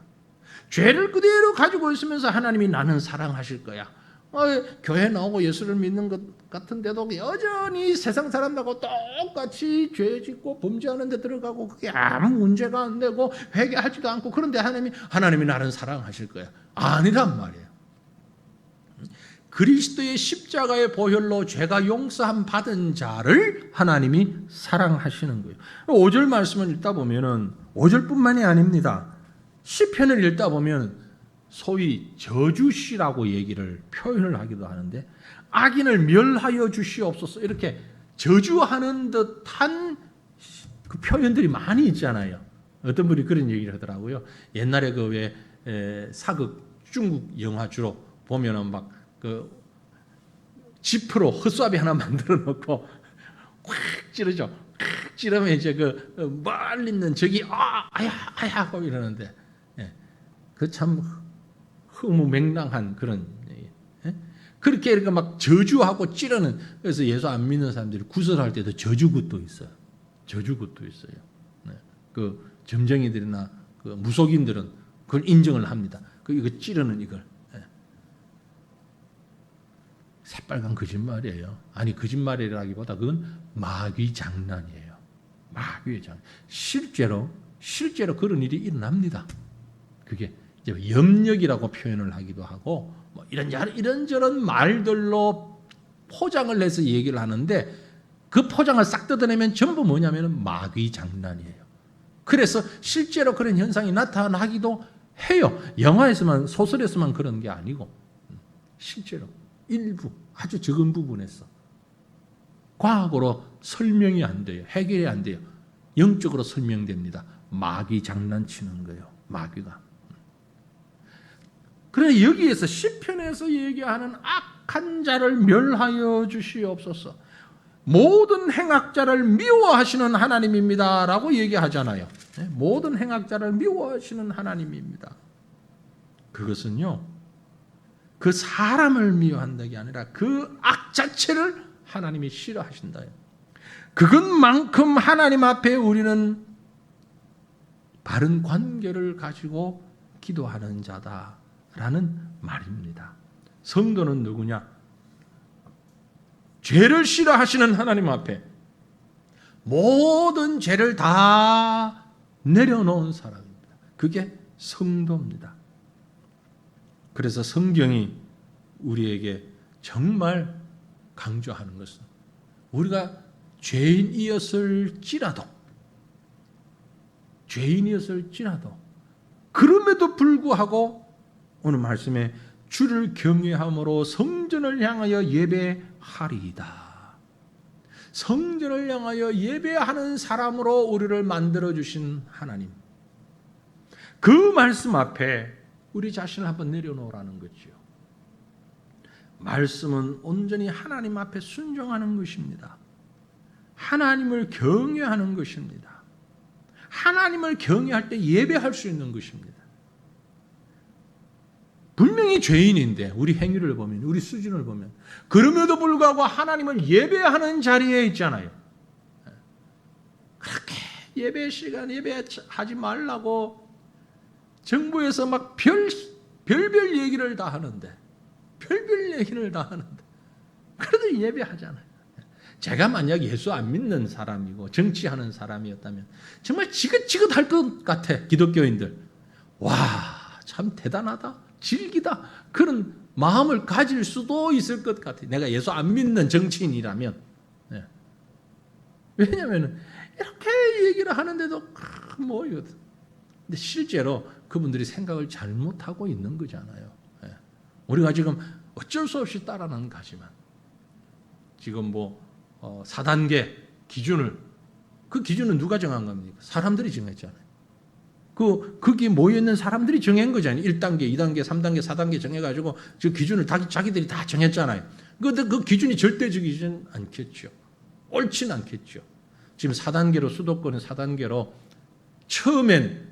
죄를 그대로 가지고 있으면서 하나님이 나는 사랑하실 거야. 교회 나오고 예수를 믿는 것 같은데도 여전히 세상 사람들하고 똑같이 죄 짓고 범죄하는 데 들어가고 그게 아무 문제가 안 되고 회개하지도 않고 그런데 하나님이 나는 사랑하실 거야. 아니란 말이에요. 그리스도의 십자가의 보혈로 죄가 용서함 받은 자를 하나님이 사랑하시는 거예요. 5절 말씀을 읽다 보면은 5절뿐만이 아닙니다. 시편을 읽다 보면 소위 저주시라고 얘기를 표현을 하기도 하는데 악인을 멸하여 주시옵소서 이렇게 저주하는 듯한 그 표현들이 많이 있잖아요. 어떤 분이 그런 얘기를 하더라고요. 옛날에 그 왜 사극 중국 영화 주로 보면은 막 그 지프로 헛수아비 하나 만들어 놓고 꽉 찌르죠. 꽉 찌르면 이제 그 멀리 있는 적이 아야 하고 이러는데 그 참 흐무맹랑한 그런 그렇게 이렇게 막 저주하고 찌르는 그래서 예수 안 믿는 사람들이 구설할 때도 저주굿도 있어요. 저주굿도 있어요. 그 점쟁이들이나 그 무속인들은 그걸 인정을 합니다. 그 이거 찌르는 이걸 새빨간 거짓말이에요. 아니 거짓말이라기보다 그건 마귀 장난이에요. 마귀의 장난. 실제로 그런 일이 일어납니다. 그게 이제 염력이라고 표현을 하기도 하고 뭐 이런저런 말들로 포장을 해서 얘기를 하는데 그 포장을 싹 뜯어내면 전부 뭐냐면 마귀 장난이에요. 그래서 실제로 그런 현상이 나타나기도 해요. 영화에서만 소설에서만 그런 게 아니고 실제로 일부 아주 적은 부분에서 과학으로 설명이 안 돼요. 해결이 안 돼요. 영적으로 설명됩니다. 마귀 장난치는 거예요. 마귀가. 그러나 여기에서 시편에서 얘기하는 악한 자를 멸하여 주시옵소서. 모든 행악자를 미워하시는 하나님입니다라고 얘기하잖아요. 모든 행악자를 미워하시는 하나님입니다. 그것은요. 그 사람을 미워한다는 게 아니라 그 악 자체를 하나님이 싫어하신다요. 그것만큼 하나님 앞에 우리는 바른 관계를 가지고 기도하는 자다라는 말입니다. 성도는 누구냐? 죄를 싫어하시는 하나님 앞에 모든 죄를 다 내려놓은 사람입니다. 그게 성도입니다. 그래서 성경이 우리에게 정말 강조하는 것은 우리가 죄인이었을지라도 그럼에도 불구하고 오늘 말씀에 주를 경외함으로 성전을 향하여 예배하리이다. 성전을 향하여 예배하는 사람으로 우리를 만들어주신 하나님. 그 말씀 앞에 우리 자신을 한번 내려놓으라는 거죠. 말씀은 온전히 하나님 앞에 순종하는 것입니다. 하나님을 경외하는 것입니다. 하나님을 경외할 때 예배할 수 있는 것입니다. 분명히 죄인인데 우리 행위를 보면 우리 수준을 보면 그럼에도 불구하고 하나님을 예배하는 자리에 있잖아요. 그렇게 예배 시간 예배하지 말라고 정부에서 막 별별 얘기를 다 하는데 그래도 예배하잖아요. 제가 만약 예수 안 믿는 사람이고 정치하는 사람이었다면 정말 지긋지긋할 것 같아. 기독교인들. 와, 참 대단하다. 질기다. 그런 마음을 가질 수도 있을 것 같아. 내가 예수 안 믿는 정치인이라면. 네. 왜냐하면 이렇게 얘기를 하는데도 뭐 이거. 근데 실제로 그분들이 생각을 잘못하고 있는 거잖아요. 네. 우리가 지금 어쩔 수 없이 따라는 가지만 지금 뭐 4단계 기준을 그 기준은 누가 정한 겁니까? 사람들이 정했잖아요. 거기 모여있는 사람들이 정한 거잖아요. 1단계, 2단계, 3단계, 4단계 정해가지고 그 기준을 자기들이 다 정했잖아요. 그런데 그 기준이 절대적이진 않겠죠. 옳지는 않겠죠. 지금 4단계로 수도권은 4단계로 처음엔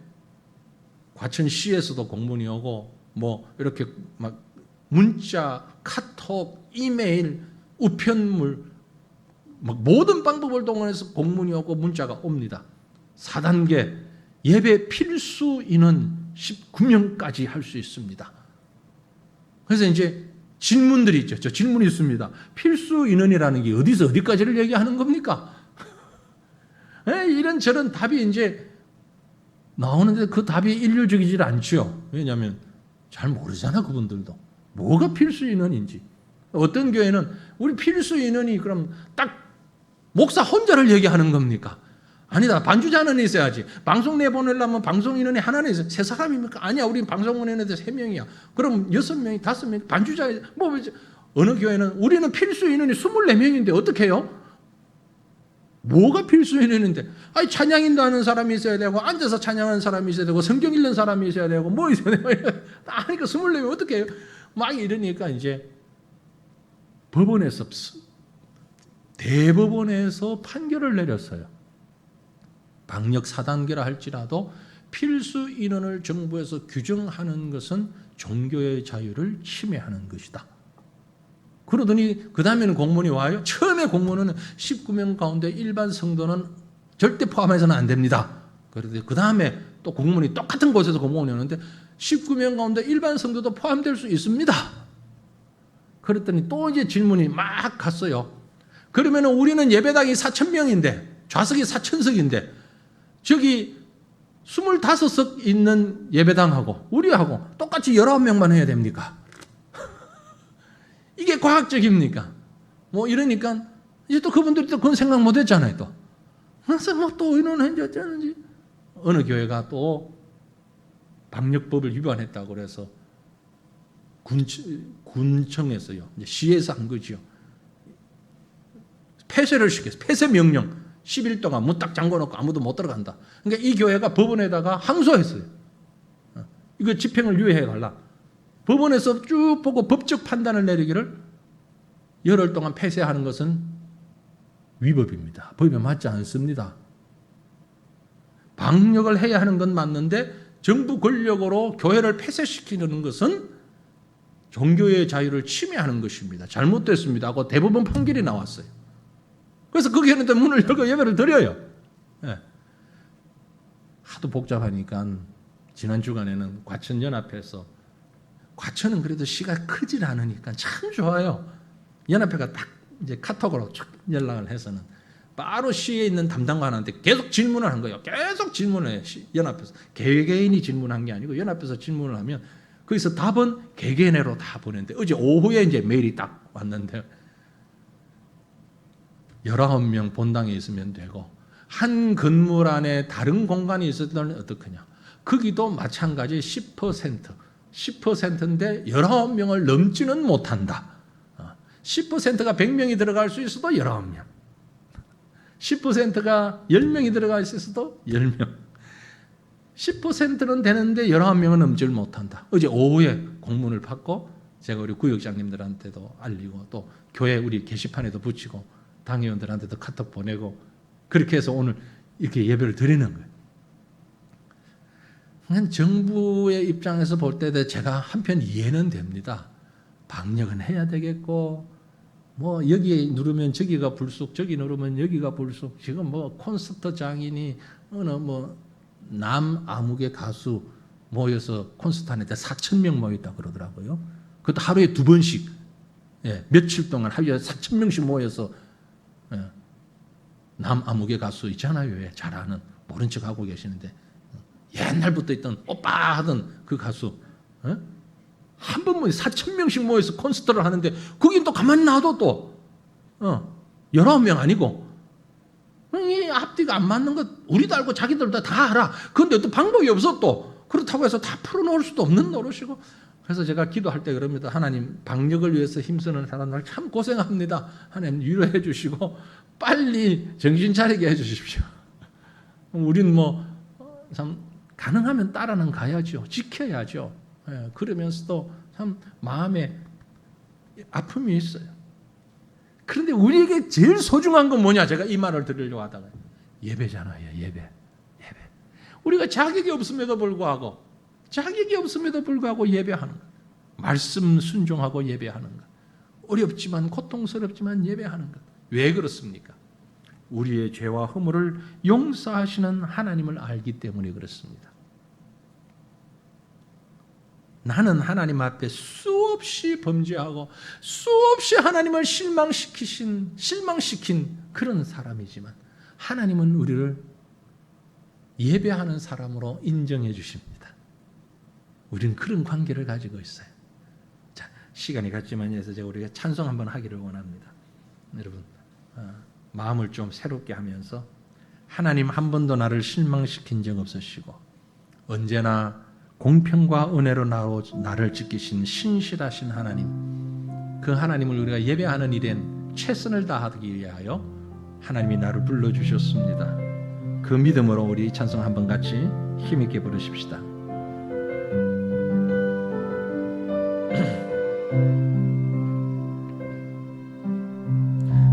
과천시에서도 공문이 오고 뭐 이렇게 막 문자, 카톡, 이메일, 우편물 막 모든 방법을 동원해서 공문이 오고 문자가 옵니다. 4단계 예배 필수 인원 19명까지 할 수 있습니다. 그래서 이제 질문들이 있죠. 저 질문이 있습니다. 필수 인원이라는 게 어디서 어디까지를 얘기하는 겁니까? 이런저런 답이 이제 나오는데 그 답이 일률적이지 않죠. 왜냐하면 잘 모르잖아, 그분들도. 뭐가 필수 인원인지. 어떤 교회는 우리 필수 인원이 그럼 딱 목사 혼자를 얘기하는 겁니까? 아니다. 반주자는 있어야지. 방송 내보내려면 방송 인원이 하나는 있어요. 3사람입니까? 아니야. 우리 방송 인원인데 3명이야. 그럼 6명이, 5명, 반주자, 뭐, 어느 교회는 우리는 필수 인원이 24명인데 어떻게 해요? 뭐가 필수 인원인데? 아니, 찬양인도 하는 사람이 있어야 되고, 앉아서 찬양하는 사람이 있어야 되고, 성경 읽는 사람이 있어야 되고, 뭐 있어야 되고, 아니까 24명 어떻게 해요? 막 이러니까 이제 법원에서, 대법원에서 판결을 내렸어요. 방역 4단계라 할지라도 필수 인원을 정부에서 규정하는 것은 종교의 자유를 침해하는 것이다. 그러더니 그 다음에는 공문이 와요. 처음에 공문은 19명 가운데 일반 성도는 절대 포함해서는 안 됩니다. 그런데 그 다음에 또 공문이 똑같은 곳에서 공문이 오는데 19명 가운데 일반 성도도 포함될 수 있습니다. 그랬더니 또 이제 질문이 막 갔어요. 그러면 우리는 예배당이 4,000명인데 좌석이 4,000석인데 저기 25석 있는 예배당하고 우리하고 똑같이 19명만 해야 됩니까? 이게 과학적입니까? 뭐 이러니까 이제 또 그분들이 또 그건 생각 못 했잖아요. 또. 그래서 뭐 또 의논했는지 어쩌는지 어느 교회가 또 방역법을 위반했다고 그래서 군청에서요. 이제 시에서 한 거죠. 폐쇄를 시켰어요. 폐쇄 명령. 10일 동안 문 딱 잠궈놓고 아무도 못 들어간다. 그러니까 이 교회가 법원에다가 항소했어요. 이거 집행을 유예해 달라. 법원에서 쭉 보고 법적 판단을 내리기를 열흘 동안 폐쇄하는 것은 위법입니다. 법에 맞지 않습니다. 방역을 해야 하는 건 맞는데 정부 권력으로 교회를 폐쇄시키는 것은 종교의 자유를 침해하는 것입니다. 잘못됐습니다 하고 대법원 판결이 나왔어요. 그래서 그 교회는 문을 열고 예배를 드려요. 네. 하도 복잡하니까 지난 주간에는 과천연합회에서 과천은 그래도 시가 크질 않으니까 참 좋아요. 연합회가 딱 이제 카톡으로 쭉 연락을 해서는 바로 시에 있는 담당관한테 계속 질문을 한 거예요. 계속 질문을 해요. 연합회에서. 개개인이 질문한 게 아니고 연합회에서 질문을 하면 거기서 답은 개개인으로 다 보냈는데 어제 오후에 이제 메일이 딱 왔는데 19명 본당에 있으면 되고 한 건물 안에 다른 공간이 있었다면 어떡하냐. 거기도 마찬가지 10%인데 19명을 넘지는 못한다. 10%가 100명이 들어갈 수 있어도 19명. 10%가 10명이 들어갈 수 있어도 10명. 10%는 되는데 19명은 넘지를 못한다. 어제 오후에 공문을 받고 제가 우리 구역장님들한테도 알리고 또 교회 우리 게시판에도 붙이고 당회원들한테도 카톡 보내고 그렇게 해서 오늘 이렇게 예배를 드리는 거예요. 정부의 입장에서 볼 때 제가 한편 이해는 됩니다. 방역은 해야 되겠고 뭐 여기 누르면 저기가 불쑥 저기 누르면 여기가 불쑥 지금 뭐 콘서트 장인이 어느 뭐 남아무개 가수 모여서 콘서트 하는데 4,000명 모였다 그러더라고요. 그것도 하루에 2번씩 며칠 동안 하루에 4,000명씩 모여서 남아무개 가수 있잖아요. 왜? 잘 아는 모른 척 하고 계시는데 옛날부터 있던 오빠 하던 그 가수 한 번 모여 4,000명씩 모여서 콘서트를 하는데 거긴 또 가만히 놔도 또 19명 아니고 이 앞뒤가 안 맞는 것 우리도 알고 자기들도 다 알아. 그런데 또 방법이 없어 또 그렇다고 해서 다 풀어놓을 수도 없는 노릇이고. 그래서 제가 기도할 때 그럽니다. 하나님 방역을 위해서 힘쓰는 사람들 참 고생합니다. 하나님 위로해 주시고 빨리 정신 차리게 해 주십시오. 우린 뭐 참 가능하면 따라는 가야죠. 지켜야죠. 그러면서도 참 마음에 아픔이 있어요. 그런데 우리에게 제일 소중한 건 뭐냐? 제가 이 말을 드리려고 하다가 예배잖아요. 예배. 우리가 자격이 없음에도 불구하고 예배하는 것. 말씀 순종하고 예배하는 것. 어렵지만 고통스럽지만 예배하는 것. 왜 그렇습니까? 우리의 죄와 허물을 용서하시는 하나님을 알기 때문에 그렇습니다. 나는 하나님 앞에 수없이 범죄하고 수없이 하나님을 실망시킨 그런 사람이지만 하나님은 우리를 예배하는 사람으로 인정해 주십니다. 우리는 그런 관계를 가지고 있어요. 자, 시간이 갔지만 해서 제가 우리가 찬송 한번 하기를 원합니다. 여러분 마음을 좀 새롭게 하면서 하나님 한 번도 나를 실망시킨 적 없으시고 언제나 공평과 은혜로 나를 지키신 신실하신 하나님, 그 하나님을 우리가 예배하는 일엔 최선을 다하기 위하여 하나님이 나를 불러주셨습니다. 그 믿음으로 우리 찬송 한번 같이 힘있게 부르십시다.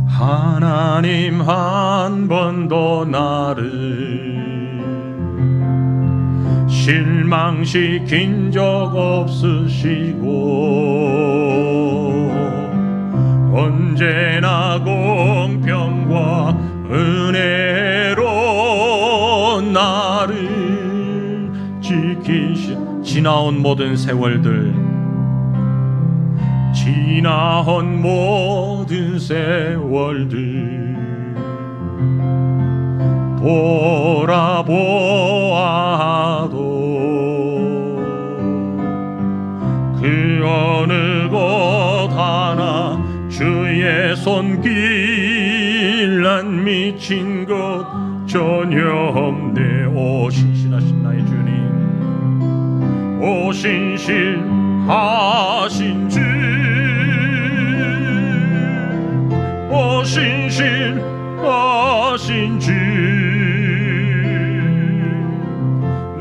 하나님 한 번도 나를 실망시킨 적 없으시고 언제나 공평과 은혜로 나를 지키신 지나온 모든 세월들 돌아보아도 그 어느 곳 하나 주의 손길 난 미친 것 전혀 없네. 오 신실하신 나의 주님, 오 신실하신 주, 오 신실하신 주,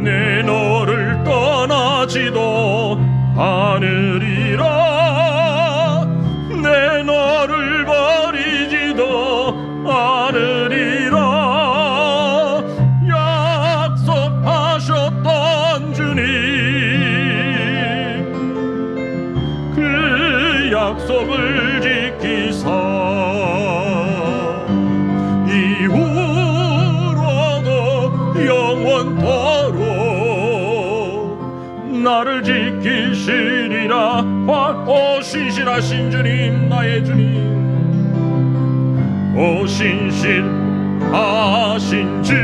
내 너를 떠나지도 않으리라, 내 너를 버리지도 않으리라. 약속하셨던 주님, 그 약속을 지키사 이후로도 영원토록 나를 지키시리라. 오 신실하신 주님, 나의 주님, 오 신실하신 주,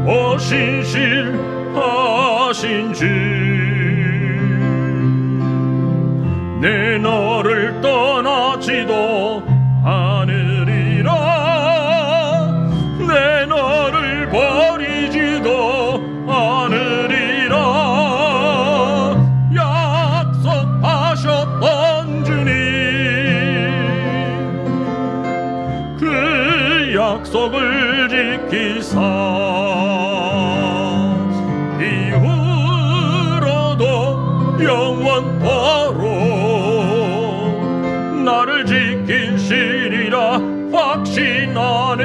오 신실하신 주, 내 너를 떠나지도 않으리라, 내 너를 버리지도 않으리라. 약속하셨던 주님, 그 약속을 지키사 이후로도 영원토록 나를 지키시리라 확신하네.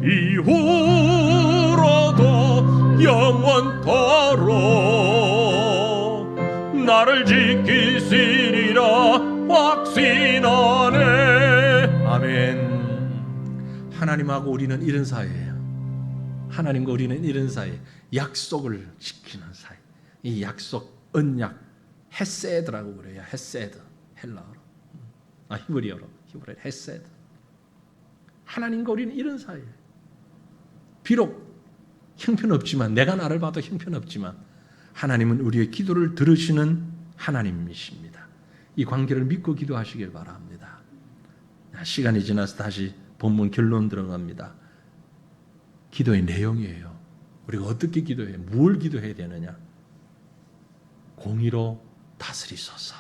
이후로도 영원토록 나를 지키시리라 확신하네. 아멘. 하나님하고 우리는 이런 사이예요. 하나님과 우리는 이런 사이, 약속을 지키는 사이. 이 약속, 언약, 헤세드라고 그래요. 헤세드. 헬라어로. 히브리어로. 히브리어 헤세드. 하나님과 우리는 이런 사이예요. 비록 형편없지만, 내가 나를 봐도 형편없지만 하나님은 우리의 기도를 들으시는 하나님이십니다. 이 관계를 믿고 기도하시길 바랍니다. 시간이 지나서 다시 본문 결론 들어갑니다. 기도의 내용이에요. 우리가 어떻게 기도해요? 뭘 기도해야 되느냐? 공의로 다스리소서.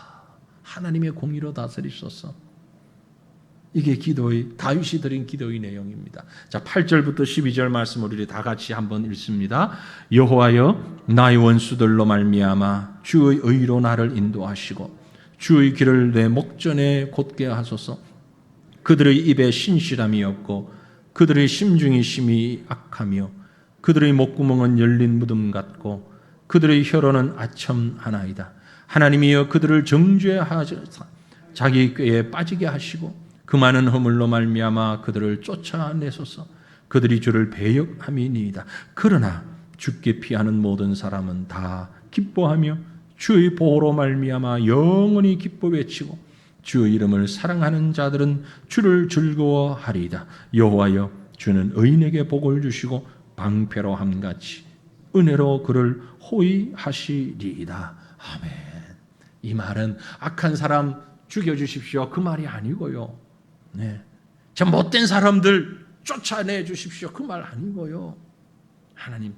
하나님의 공의로 다스리소서. 이게 기도의, 다윗이 드린 기도의 내용입니다. 자, 8절부터 12절 말씀을 우리 다 같이 한번 읽습니다. 여호와여, 나의 원수들로 말미암아 주의 의로 나를 인도하시고 주의 길을 내 목전에 곧게 하소서. 그들의 입에 신실함이 없고 그들의 심중이 심히 악하며 그들의 목구멍은 열린 무덤 같고 그들의 혀로는 아첨하나이다. 하나님이여, 그들을 정죄하셔서 자기 꾀에 빠지게 하시고 그 많은 허물로 말미암아 그들을 쫓아내소서. 그들이 주를 배역함이니이다. 그러나 주께 피하는 모든 사람은 다 기뻐하며 주의 보호로 말미암아 영원히 기뻐 외치고 주의 이름을 사랑하는 자들은 주를 즐거워하리이다. 여호와여, 주는 의인에게 복을 주시고 방패로 함같이 은혜로 그를 호위하시리이다. 아멘. 이 말은 악한 사람 죽여주십시오, 그 말이 아니고요. 네. 저 못된 사람들 쫓아내 주십시오, 그 말 아니고요. 하나님,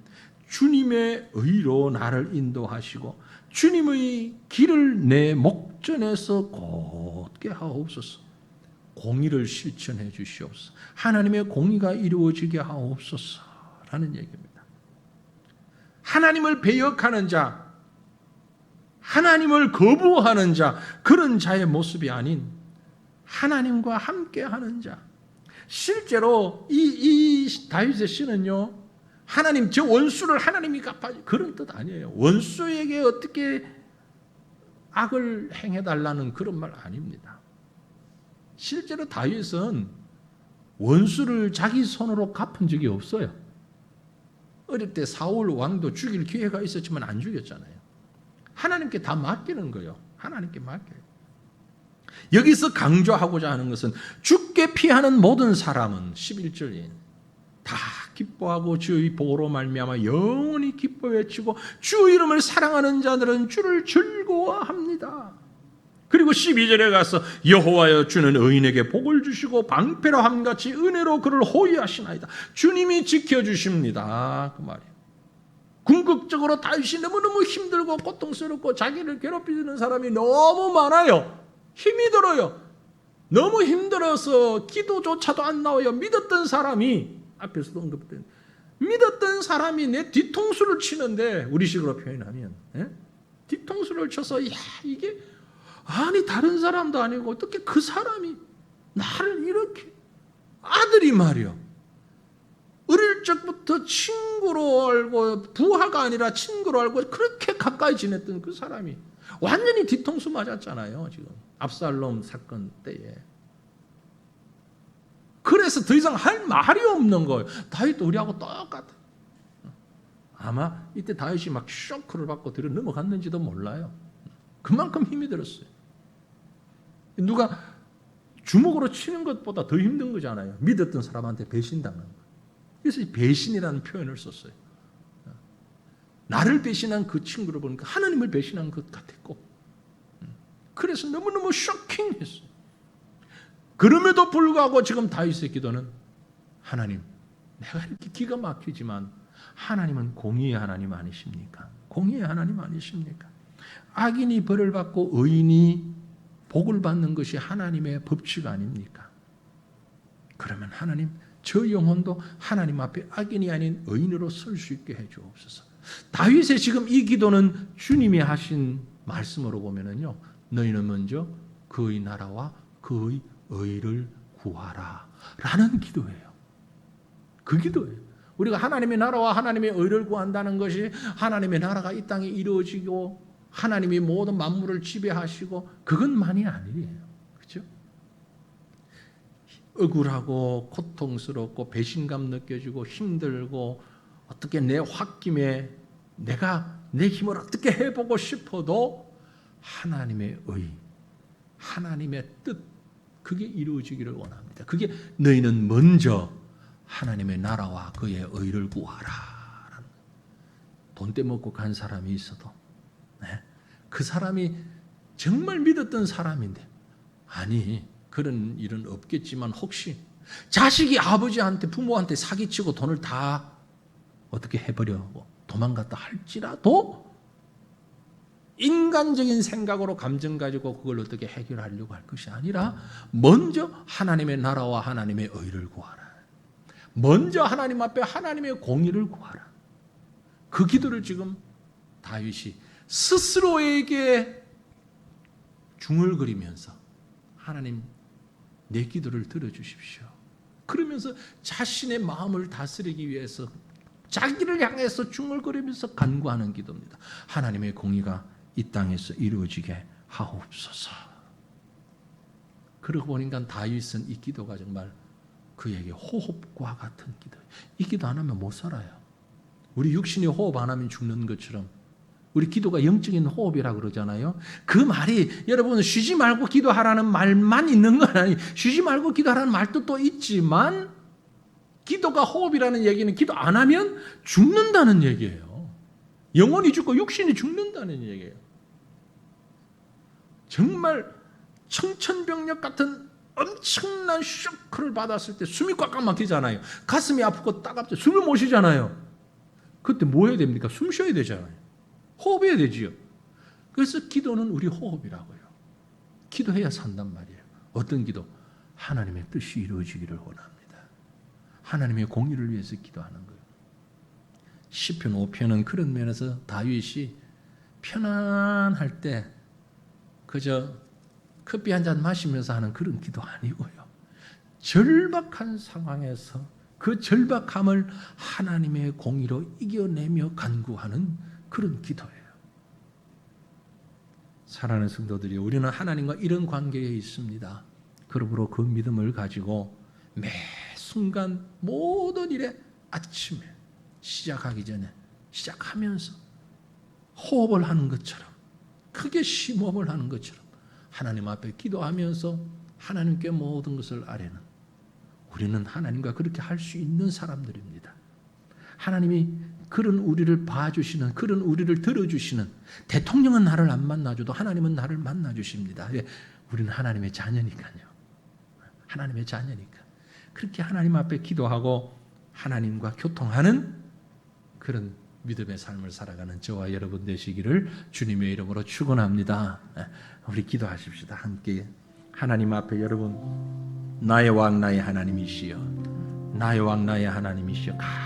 주님의 의로 나를 인도하시고 주님의 길을 내 목전에서 곧게 하옵소서. 공의를 실천해 주시옵소서. 하나님의 공의가 이루어지게 하옵소서 라는 얘기입니다. 하나님을 배역하는 자, 하나님을 거부하는 자, 그런 자의 모습이 아닌 하나님과 함께하는 자. 실제로 이 다윗의 시는요, 하나님, 저 원수를 하나님이 갚아, 그런 뜻 아니에요. 원수에게 어떻게 악을 행해달라는 그런 말 아닙니다. 실제로 다윗은 원수를 자기 손으로 갚은 적이 없어요. 어릴 때 사울 왕도 죽일 기회가 있었지만 안 죽였잖아요. 하나님께 다 맡기는 거예요. 하나님께 맡겨요. 여기서 강조하고자 하는 것은 주께 피하는 모든 사람은 11절인 다 기뻐하고 주의 보호로 말미암아 영원히 기뻐 외치고 주 이름을 사랑하는 자들은 주를 즐거워합니다. 그리고 12절에 가서 여호와여, 주는 의인에게 복을 주시고 방패로 함같이 은혜로 그를 호위하시나이다. 주님이 지켜주십니다. 그 말이에요. 궁극적으로 다윗이 너무너무 힘들고 고통스럽고 자기를 괴롭히는 사람이 너무 많아요. 힘이 들어요. 너무 힘들어서 기도조차도 안 나와요. 믿었던 사람이, 앞에서도 언급된, 믿었던 사람이 내 뒤통수를 치는데, 우리식으로 표현하면 뒤통수를 쳐서, 야, 이게 아니 다른 사람도 아니고 어떻게 그 사람이 나를 이렇게, 아들이 말이요, 어릴 적부터 친구로 알고, 부하가 아니라 친구로 알고 그렇게 가까이 지냈던 그 사람이 완전히 뒤통수 맞았잖아요. 지금 압살롬 사건 때에. 그래서 더 이상 할 말이 없는 거예요. 다윗도 우리하고 똑같아. 아마 이때 다윗이 막 쇼크를 받고 뒤로 넘어갔는지도 몰라요. 그만큼 힘이 들었어요. 누가 주먹으로 치는 것보다 더 힘든 거잖아요. 믿었던 사람한테 배신당하는 거. 그래서 배신이라는 표현을 썼어요. 나를 배신한 그 친구를 보니까 하나님을 배신한 것 같았고, 그래서 너무너무 쇼킹했어요. 그럼에도 불구하고 지금 다윗의 기도는, 하나님, 내가 이렇게 기가 막히지만 하나님은 공의의 하나님 아니십니까? 공의의 하나님 아니십니까? 악인이 벌을 받고 의인이 복을 받는 것이 하나님의 법칙 아닙니까? 그러면 하나님, 저 영혼도 하나님 앞에 악인이 아닌 의인으로 설 수 있게 해 주옵소서. 다윗의 지금 이 기도는 주님이 하신 말씀으로 보면은요, 너희는 먼저 그의 나라와 그의 의를 구하라 라는 기도예요. 그 기도예요. 우리가 하나님의 나라와 하나님의 의를 구한다는 것이 하나님의 나라가 이 땅에 이루어지고 하나님이 모든 만물을 지배하시고 그것만이 아니에요. 그렇죠? 억울하고 고통스럽고 배신감 느껴지고 힘들고 어떻게 내 홧김에 내가 내 힘을 어떻게 해보고 싶어도 하나님의 의, 하나님의 뜻, 그게 이루어지기를 원합니다. 그게 너희는 먼저 하나님의 나라와 그의 의를 구하라. 돈 떼먹고 간 사람이 있어도 그 사람이 정말 믿었던 사람인데, 아니 그런 일은 없겠지만 혹시 자식이 아버지한테 부모한테 사기치고 돈을 다 어떻게 해버려고 도망갔다 할지라도 인간적인 생각으로 감정 가지고 그걸 어떻게 해결하려고 할 것이 아니라 먼저 하나님의 나라와 하나님의 의를 구하라. 먼저 하나님 앞에 하나님의 공의를 구하라. 그 기도를 지금 다윗이 스스로에게 중얼거리면서 하나님 내 기도를 들어주십시오. 그러면서 자신의 마음을 다스리기 위해서 자기를 향해서 중얼거리면서 간구하는 기도입니다. 하나님의 공의가 이 땅에서 이루어지게 하옵소서. 그러고 보니까 다윗은 이 기도가 정말 그에게 호흡과 같은 기도예요. 이 기도 안 하면 못 살아요. 우리 육신이 호흡 안 하면 죽는 것처럼 우리 기도가 영적인 호흡이라고 그러잖아요. 그 말이 여러분 쉬지 말고 기도하라는 말만 있는 건 아니에요. 쉬지 말고 기도하라는 말도 또 있지만 기도가 호흡이라는 얘기는 기도 안 하면 죽는다는 얘기예요. 영혼이 죽고 육신이 죽는다는 얘기예요. 정말 청천벽력 같은 엄청난 쇼크를 받았을 때 숨이 꽉꽉 막히잖아요. 가슴이 아프고 따갑죠. 숨을 못 쉬잖아요. 그때 뭐 해야 됩니까? 숨 쉬어야 되잖아요. 호흡해야 되지요. 그래서 기도는 우리 호흡이라고요. 기도해야 산단 말이에요. 어떤 기도? 하나님의 뜻이 이루어지기를 원합니다. 하나님의 공의를 위해서 기도하는 거예요. 시편 5편은 그런 면에서 다윗이 편안할 때 그저 커피 한 잔 마시면서 하는 그런 기도 아니고요. 절박한 상황에서 그 절박함을 하나님의 공의로 이겨내며 간구하는 그런 기도예요. 사랑하는 성도들이, 우리는 하나님과 이런 관계에 있습니다. 그러므로 그 믿음을 가지고 매 순간 모든 일에 아침에 시작하기 전에 시작하면서 호흡을 하는 것처럼, 크게 심호흡을 하는 것처럼 하나님 앞에 기도하면서 하나님께 모든 것을 아뢰는, 우리는 하나님과 그렇게 할 수 있는 사람들입니다. 하나님이 그런 우리를 봐주시는, 그런 우리를 들어주시는, 대통령은 나를 안 만나줘도 하나님은 나를 만나주십니다. 우리는 하나님의 자녀니까요. 하나님의 자녀니까. 그렇게 하나님 앞에 기도하고 하나님과 교통하는 그런 믿음의 삶을 살아가는 저와 여러분 되시기를 주님의 이름으로 축원합니다. 우리 기도하십시다. 함께. 하나님 앞에 여러분, 나의 왕 나의 하나님이시여, 나의 왕 나의 하나님이시여,